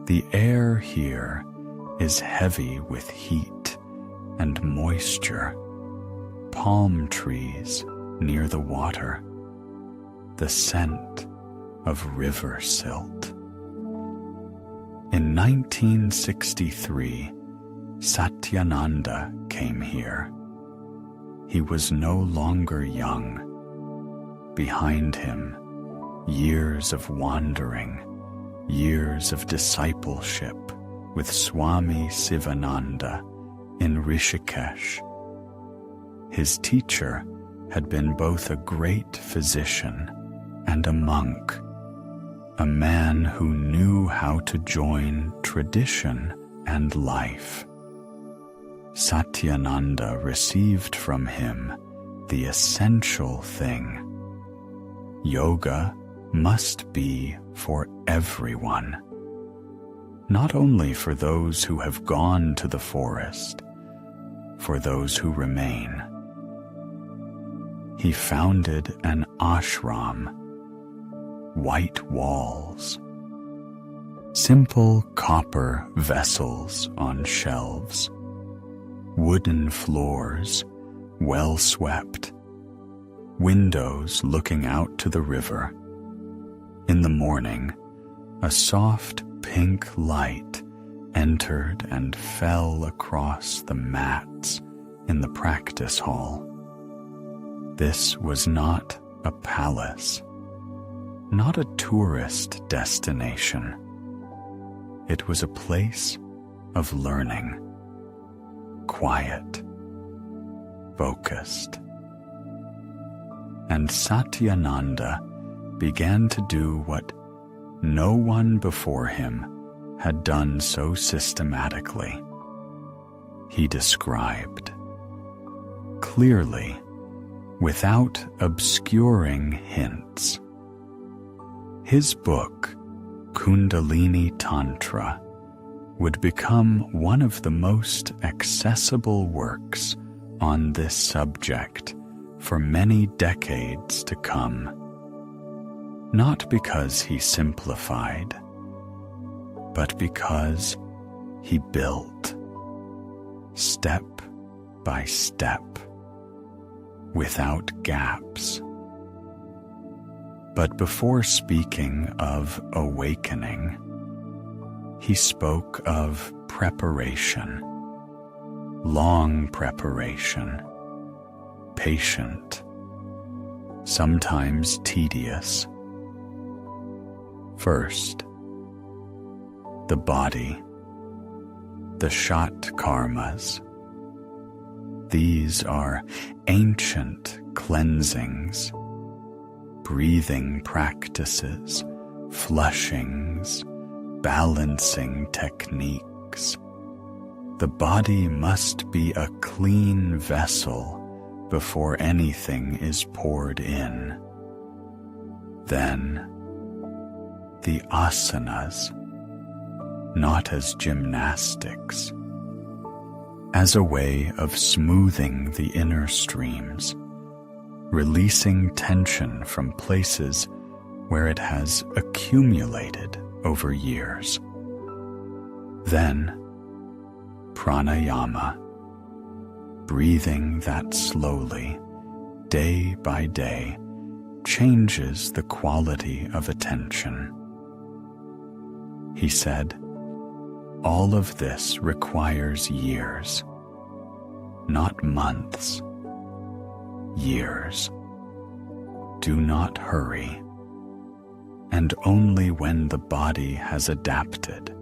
Speaker 1: The air here is heavy with heat and moisture. Palm trees near the water, the scent of river silt. In 1963, Satyananda came here. He was no longer young. Behind him, years of wandering, years of discipleship with Swami Sivananda in Rishikesh. His teacher had been both a great physician and a monk, a man who knew how to join tradition and life. Satyananda received from him the essential thing. Yoga must be for everyone, not only for those who have gone to the forest, for those who remain. He founded an ashram, white walls, simple copper vessels on shelves, wooden floors, well swept, windows looking out to the river. In the morning, a soft pink light entered and fell across the mats in the practice hall. This was not a palace, not a tourist destination. It was a place of learning, quiet, focused. And Satyananda began to do what no one before him had done so systematically. He described, clearly, without obscuring hints. His book, Kundalini Tantra, would become one of the most accessible works on this subject for many decades to come. Not because he simplified, but because he built, step by step, without gaps. But before speaking of awakening, he spoke of preparation, long preparation, patient, sometimes tedious. First, the body, the shat karmas. These are ancient cleansings, breathing practices, flushings, balancing techniques. The body must be a clean vessel before anything is poured in. Then, the asanas, not as gymnastics, as a way of smoothing the inner streams, releasing tension from places where it has accumulated over years. Then, pranayama, breathing that slowly, day by day, changes the quality of attention. He said, all of this requires years, not months. Years. Do not hurry. And only when the body has adapted,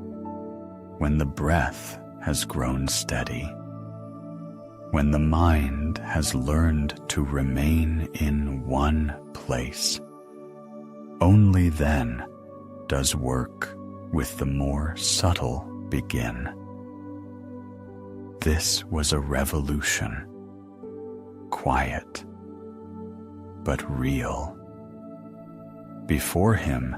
Speaker 1: when the breath has grown steady, when the mind has learned to remain in one place, only then does work with the more subtle begin. This was a revolution, quiet, but real. Before him,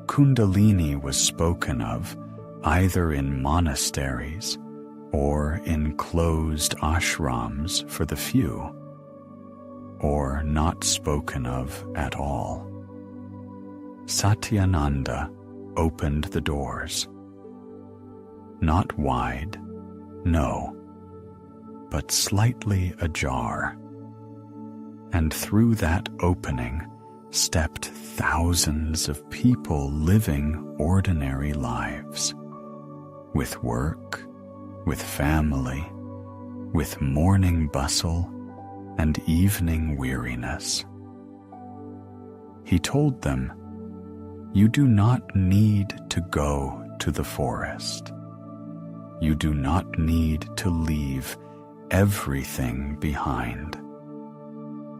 Speaker 1: Kundalini was spoken of either in monasteries or in closed ashrams for the few, or not spoken of at all. Satyananda opened the doors. Not wide, no, but slightly ajar. And through that opening stepped thousands of people living ordinary lives, with work, with family, with morning bustle and evening weariness. He told them, you do not need to go to the forest. You do not need to leave everything behind.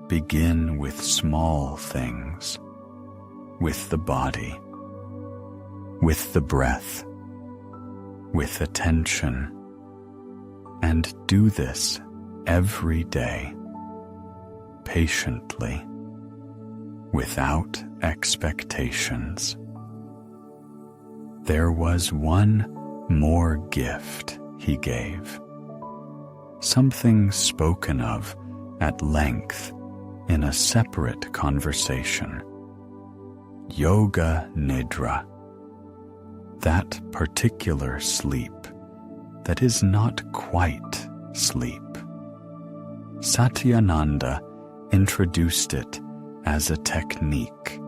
Speaker 1: Begin with small things, with the body, with the breath, with attention, and do this every day, patiently, without expectations. There was one more gift he gave, something spoken of at length in a separate conversation. Yoga Nidra, that particular sleep that is not quite sleep. Satyananda introduced it as a technique.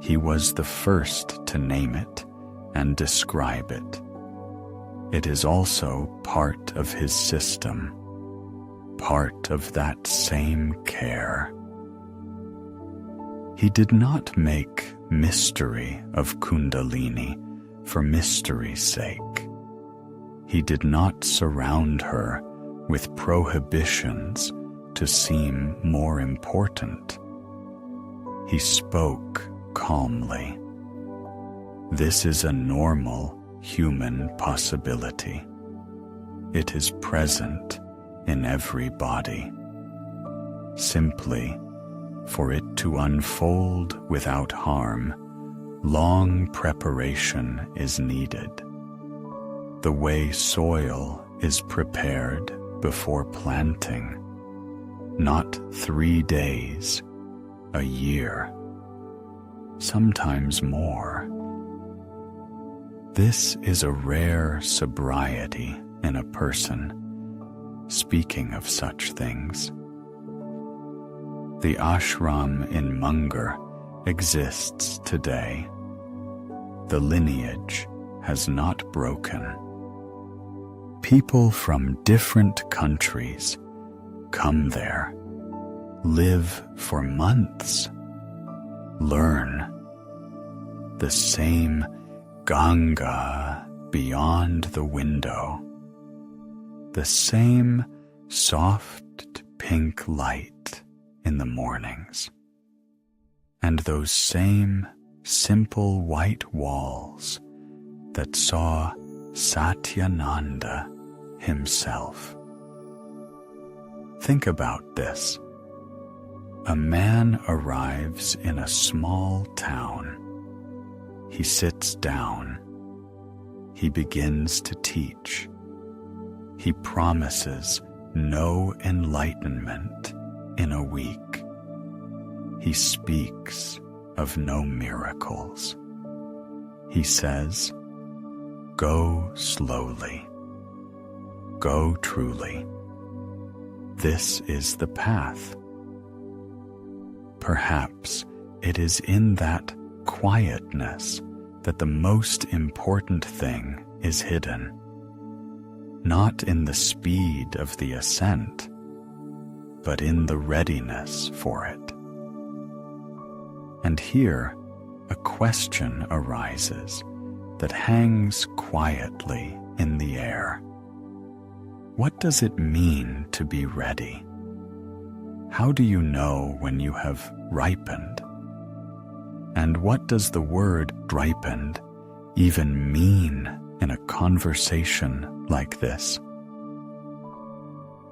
Speaker 1: He was the first to name it and describe it. It is also part of his system, part of that same care. He did not make mystery of Kundalini for mystery's sake. He did not surround her with prohibitions to seem more important. He spoke calmly, This is a normal human possibility. It is present in every body. Simply, for it to unfold without harm, long preparation is needed. The way soil is prepared before planting, not 3 days, a year, sometimes more. This is a rare sobriety in a person, speaking of such things. The ashram in Munger exists today. The lineage has not broken. People from different countries come there, live for months, learn. The same Ganga beyond the window, the same soft pink light in the mornings, and those same simple white walls that saw Satyananda himself. Think about this. A man arrives in a small town. He sits down. He begins to teach. He promises no enlightenment in a week. He speaks of no miracles. He says, "Go slowly. Go truly. This is the path." Perhaps it is in that quietness that the most important thing is hidden, not in the speed of the ascent, but in the readiness for it. And here a question arises that hangs quietly in the air. What does it mean to be ready? How do you know when you have ripened? And what does the word ripened even mean in a conversation like this?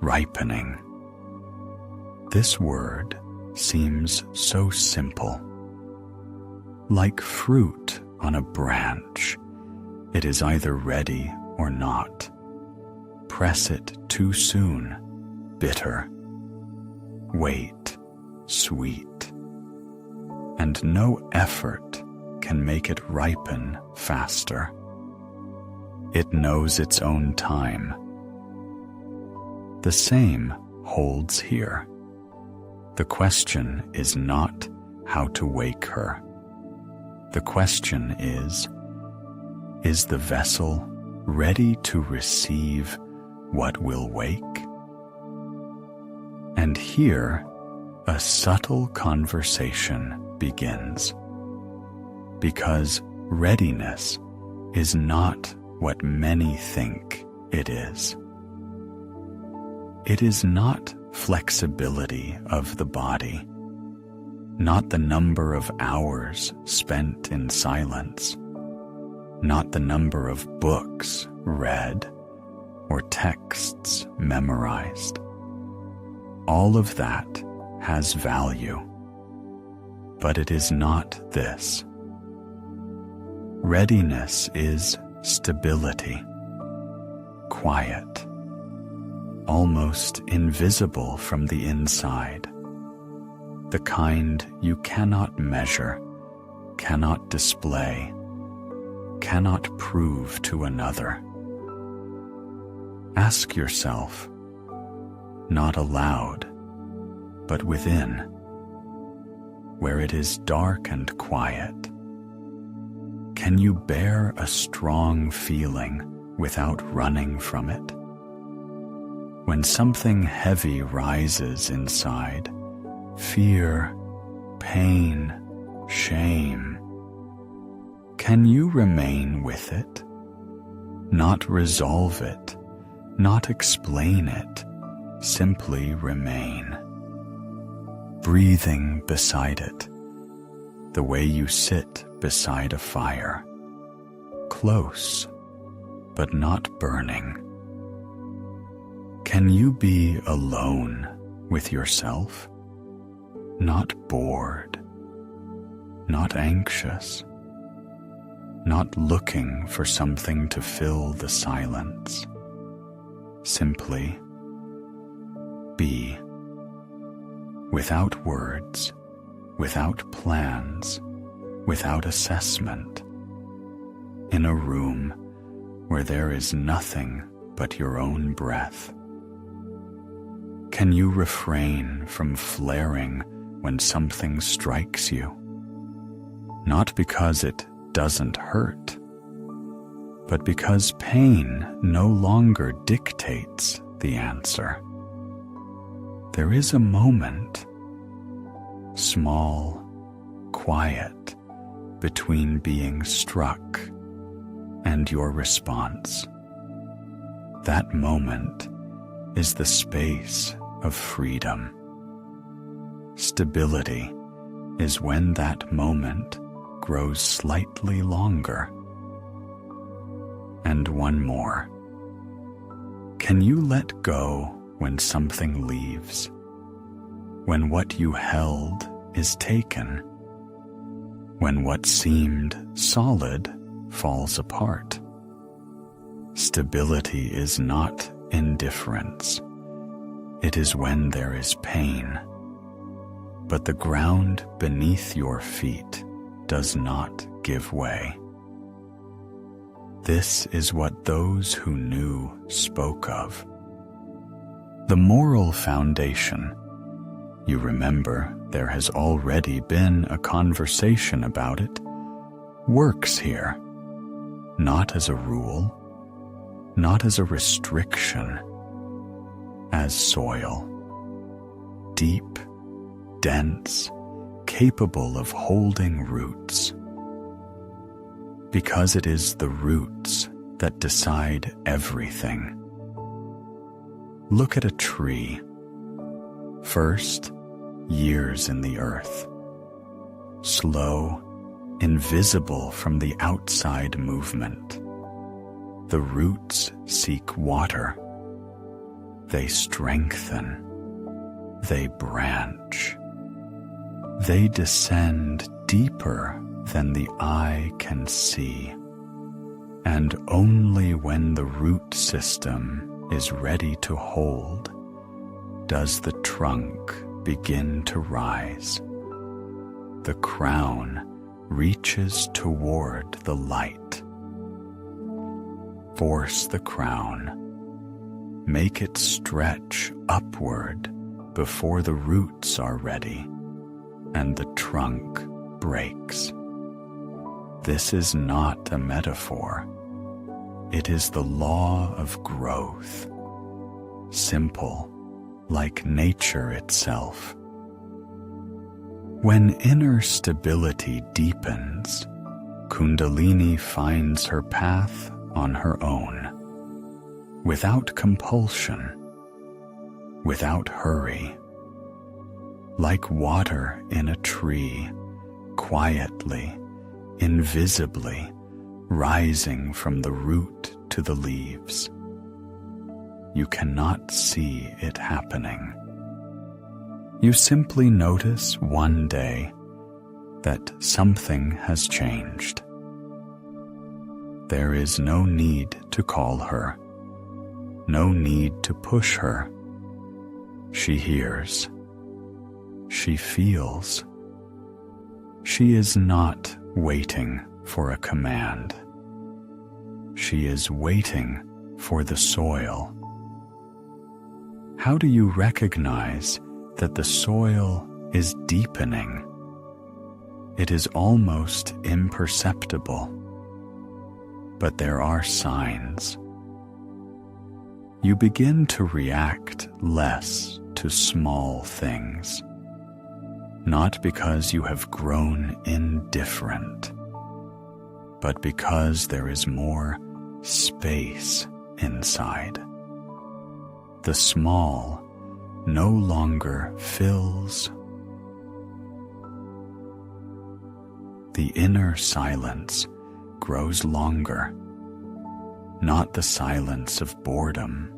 Speaker 1: Ripening. This word seems so simple. Like fruit on a branch, it is either ready or not. Press it too soon, bitter. Wait, sweet. And no effort can make it ripen faster. It knows its own time. The same holds here. The question is not how to wake her. The question is the vessel ready to receive what will wake? And here, a subtle conversation begins, because readiness is not what many think it is. It is not flexibility of the body, not the number of hours spent in silence, not the number of books read or texts memorized. All of that has value, but it is not this. Readiness is stability, quiet, almost invisible from the inside, the kind you cannot measure, cannot display, cannot prove to another. Ask yourself, not aloud, but within, where it is dark and quiet. Can you bear a strong feeling without running from it? When something heavy rises inside, fear, pain, shame, can you remain with it? Not resolve it, not explain it, simply remain. Breathing beside it, the way you sit beside a fire, close, but not burning? Can you be alone with yourself? Not bored, not anxious, not looking for something to fill the silence. Simply be, without words, without plans, without assessment, in a room where there is nothing but your own breath. Can you refrain from flaring when something strikes you? Not because it doesn't hurt, but because pain no longer dictates the answer. There is a moment, small, quiet, between being struck and your response. That moment is the space of freedom. Stability is when that moment grows slightly longer. And one more. Can you let go when something leaves? When what you held is taken? When what seemed solid falls apart? Stability is not indifference. It is when there is pain. But the ground beneath your feet does not give way. This is what those who knew spoke of. The moral foundation. You remember there has already been a conversation about it, works here, not as a rule, not as a restriction, as soil, deep, dense, capable of holding roots. Because it is the roots that decide everything. Look at a tree. First, years in the earth. Slow, invisible from the outside movement. The roots seek water. They strengthen. They branch. They descend deeper than the eye can see. And only when the root system is ready to hold does the trunk begin to rise. The crown reaches toward the light. Force the crown. Make it stretch upward before the roots are ready and the trunk breaks. This is not a metaphor. It is the law of growth, simple, like nature itself. When inner stability deepens, Kundalini finds her path on her own, without compulsion, without hurry, like water in a tree, quietly, invisibly, rising from the root to the leaves. You cannot see it happening. You simply notice one day that something has changed. There is no need to call her, no need to push her. She hears. She feels. She is not waiting for a command. She is waiting for the soil. How do you recognize that the soil is deepening? It is almost imperceptible, but there are signs. You begin to react less to small things, not because you have grown indifferent, but because there is more space inside. The small no longer fills. The inner silence grows longer. Not the silence of boredom,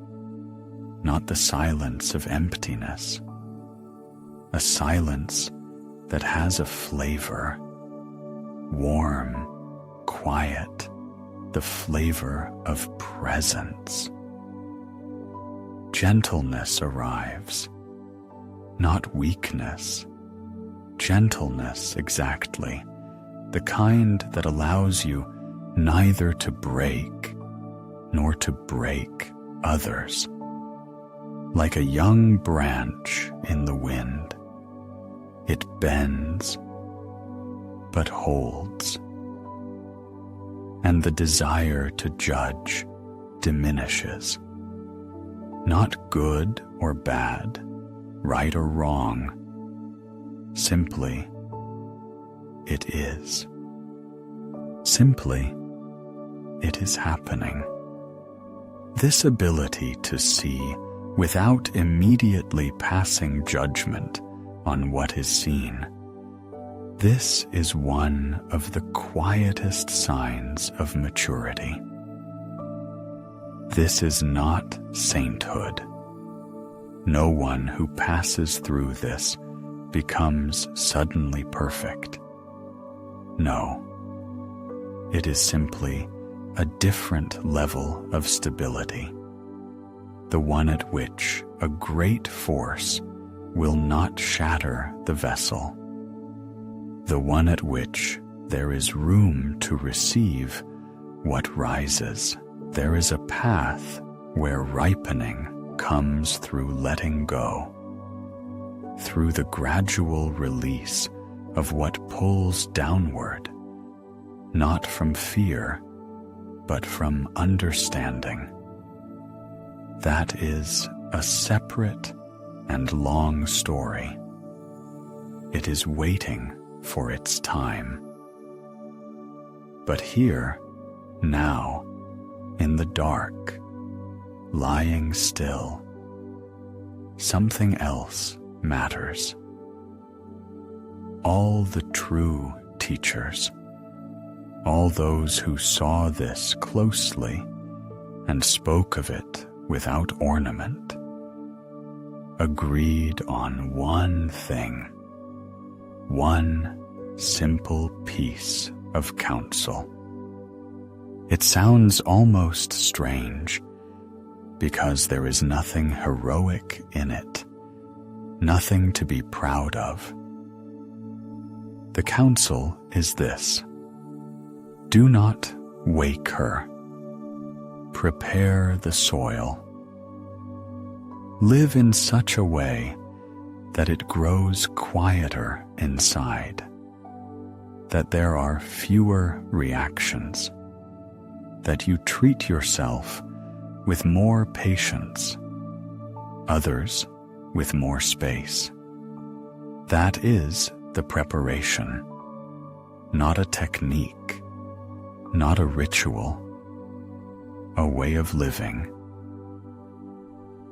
Speaker 1: not the silence of emptiness. A silence that has a flavor, warm, quiet, the flavor of presence. Gentleness arrives, not weakness. Gentleness, exactly, the kind that allows you neither to break nor to break others. Like a young branch in the wind, it bends but holds, and the desire to judge diminishes. Not good or bad, right or wrong, simply it is. Simply it is happening. This ability to see without immediately passing judgment on what is seen, this is one of the quietest signs of maturity. This is not sainthood. No one who passes through this becomes suddenly perfect. No, it is simply a different level of stability, the one at which a great force will not shatter the vessel, the one at which there is room to receive what rises. There is a path where ripening comes through letting go, through the gradual release of what pulls downward, not from fear, but from understanding. That is a separate and long story. It is waiting for its time. But here, now, in the dark, lying still, something else matters. All the true teachers, all those who saw this closely and spoke of it without ornament, agreed on one thing, one simple piece of counsel. It sounds almost strange because there is nothing heroic in it, nothing to be proud of. The counsel is this: do not wake her. Prepare the soil. Live in such a way that it grows quieter inside, that there are fewer reactions, that you treat yourself with more patience, others with more space. That is the preparation, not a technique, not a ritual, a way of living.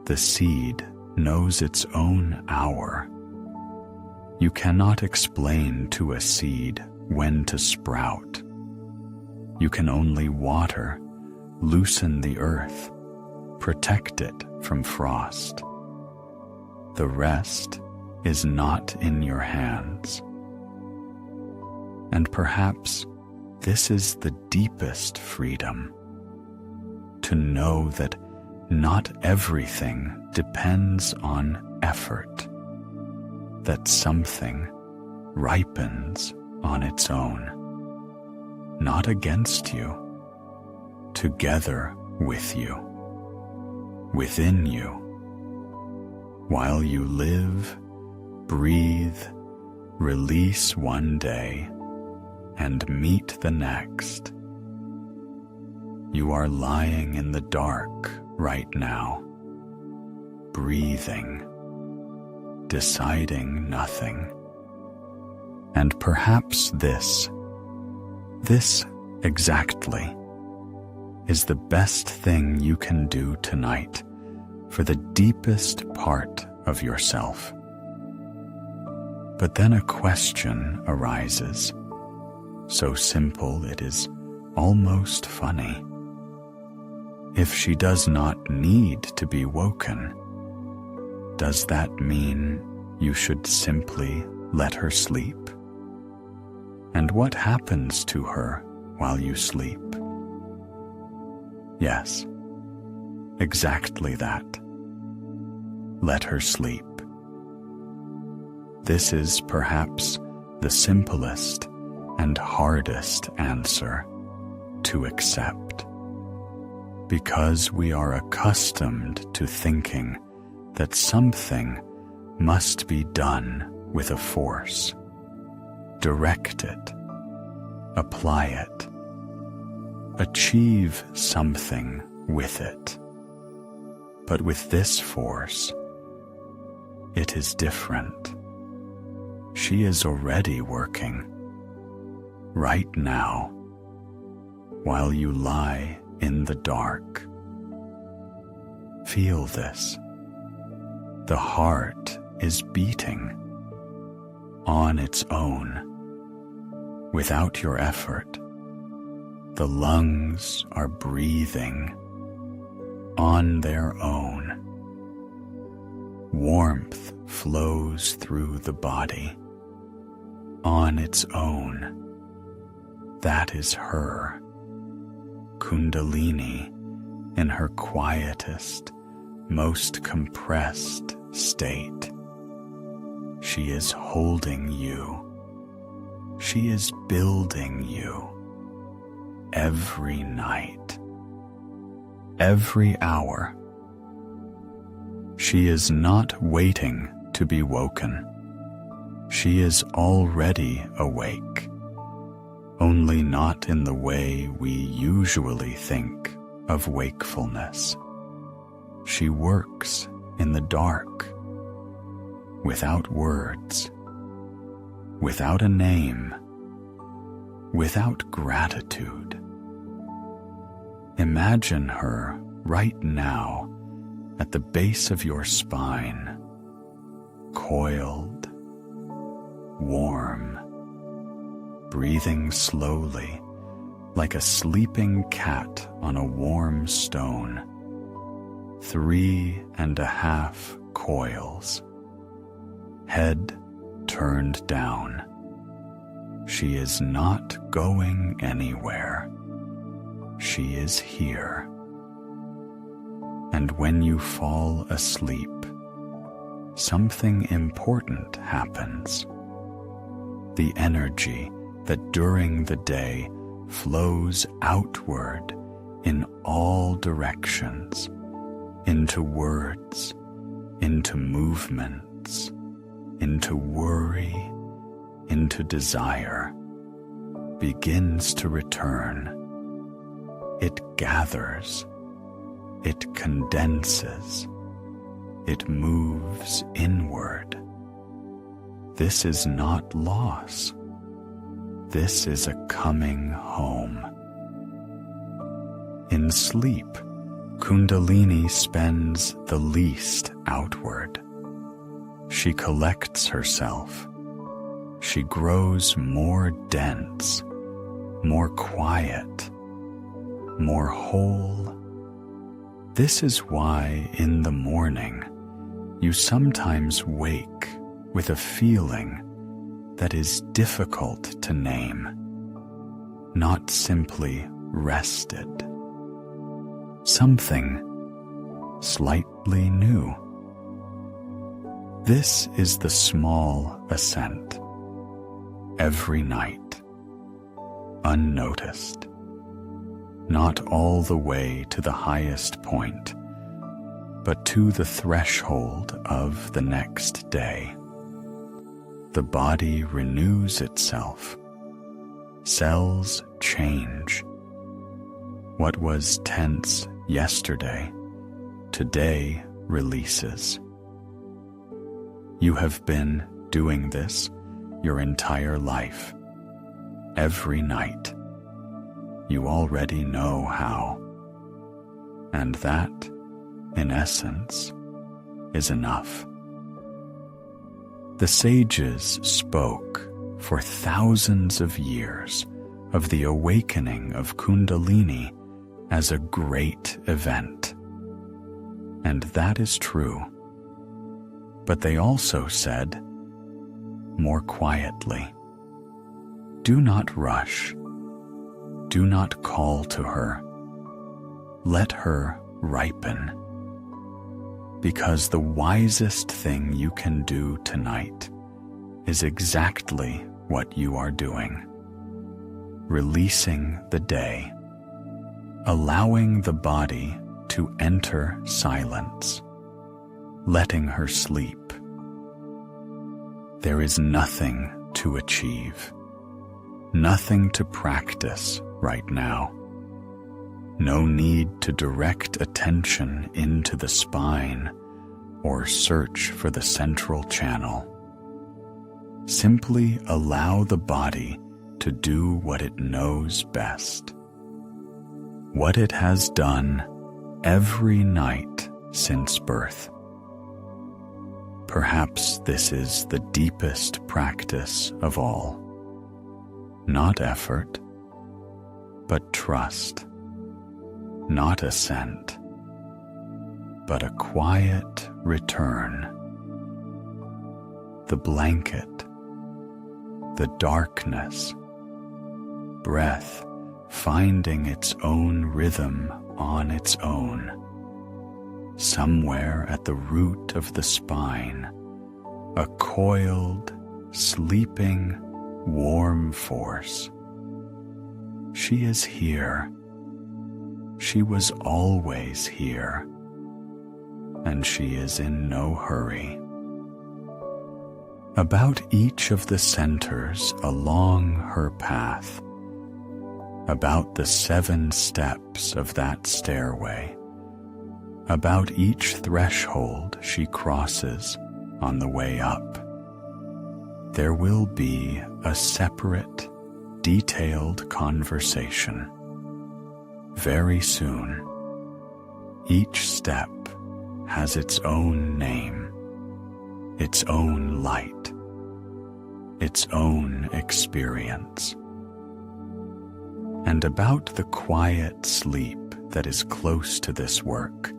Speaker 1: The seed knows its own hour. You cannot explain to a seed when to sprout. You can only water, loosen the earth, protect it from frost. The rest is not in your hands. And perhaps this is the deepest freedom, to know that not everything depends on effort, that something ripens on its own, not against you, together with you, within you, while you live, breathe, release one day, and meet the next. You are lying in the dark right now, breathing, deciding nothing. And perhaps this exactly is the best thing you can do tonight for the deepest part of yourself. But then a question arises, so simple it is almost funny. If she does not need to be woken, does that mean you should simply let her sleep? And what happens to her while you sleep? Yes, exactly that. Let her sleep. This is perhaps the simplest and hardest answer to accept, because we are accustomed to thinking that something must be done with a force. Direct it, apply it, achieve something with it. But with this force, it is different. She is already working, right now, while you lie in the dark. Feel this. The heart is beating on its own, without your effort. The lungs are breathing on their own. Warmth flows through the body on its own. That is her, Kundalini, in her quietest, most compressed state. She is holding you. She is building you every night, every hour. She is not waiting to be woken. She is already awake, only not in the way we usually think of wakefulness. She works in the dark, without words, without a name, without gratitude. Imagine her right now at the base of your spine, coiled, warm, breathing slowly like a sleeping cat on a warm stone. 3.5 coils, head turned down. She is not going anywhere. She is here. And when you fall asleep, something important happens. The energy that during the day flows outward in all directions, into words, into movements, into worry, into desire, begins to return. It gathers, it condenses, it moves inward. This is not loss. This is a coming home. In sleep, Kundalini spends the least outward. She collects herself. She grows more dense, more quiet, more whole. This is why in the morning you sometimes wake with a feeling that is difficult to name, not simply rested. Something slightly new. This is the small ascent, every night, unnoticed, not all the way to the highest point, but to the threshold of the next day. The body renews itself. Cells change. What was tense yesterday, today releases. You have been doing this your entire life, every night. You already know how. And that, in essence, is enough. The sages spoke for thousands of years of the awakening of Kundalini as a great event. And that is true. But they also said, more quietly, do not rush. Do not call to her. Let her ripen. Because the wisest thing you can do tonight is exactly what you are doing. Releasing the day, allowing the body to enter silence, letting her sleep. There is nothing to achieve, nothing to practice right now. No need to direct attention into the spine or search for the central channel. Simply allow the body to do what it knows best, what it has done every night since birth. Perhaps this is the deepest practice of all. Not effort, but trust. Not ascent, but a quiet return. The blanket, the darkness, breath finding its own rhythm on its own. Somewhere at the root of the spine, a coiled, sleeping, warm force. She is here. She was always here, and she is in no hurry. About each of the centers along her path, about the 7 steps of that stairway, about each threshold she crosses on the way up, there will be a separate, detailed conversation. Very soon, each step has its own name, its own light, its own experience. And about the quiet sleep that is close to this work,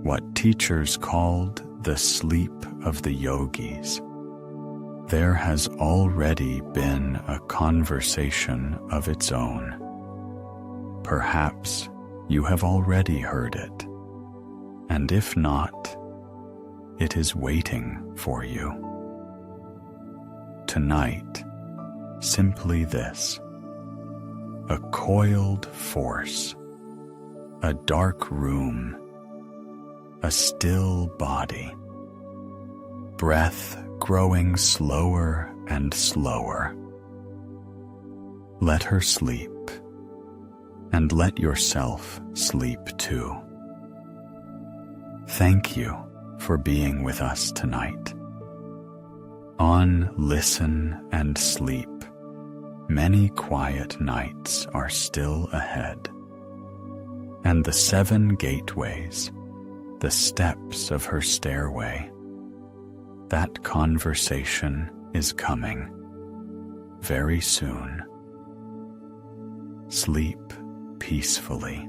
Speaker 1: what teachers called the sleep of the yogis, there has already been a conversation of its own. Perhaps you have already heard it, and if not, it is waiting for you. Tonight, simply this: a coiled force, a dark room, a still body, breath growing slower and slower. Let her sleep, and let yourself sleep too. Thank you for being with us tonight. On Listen and Sleep, many quiet nights are still ahead, and the 7 gateways, the steps of her stairway, that conversation is coming very soon. Sleep peacefully.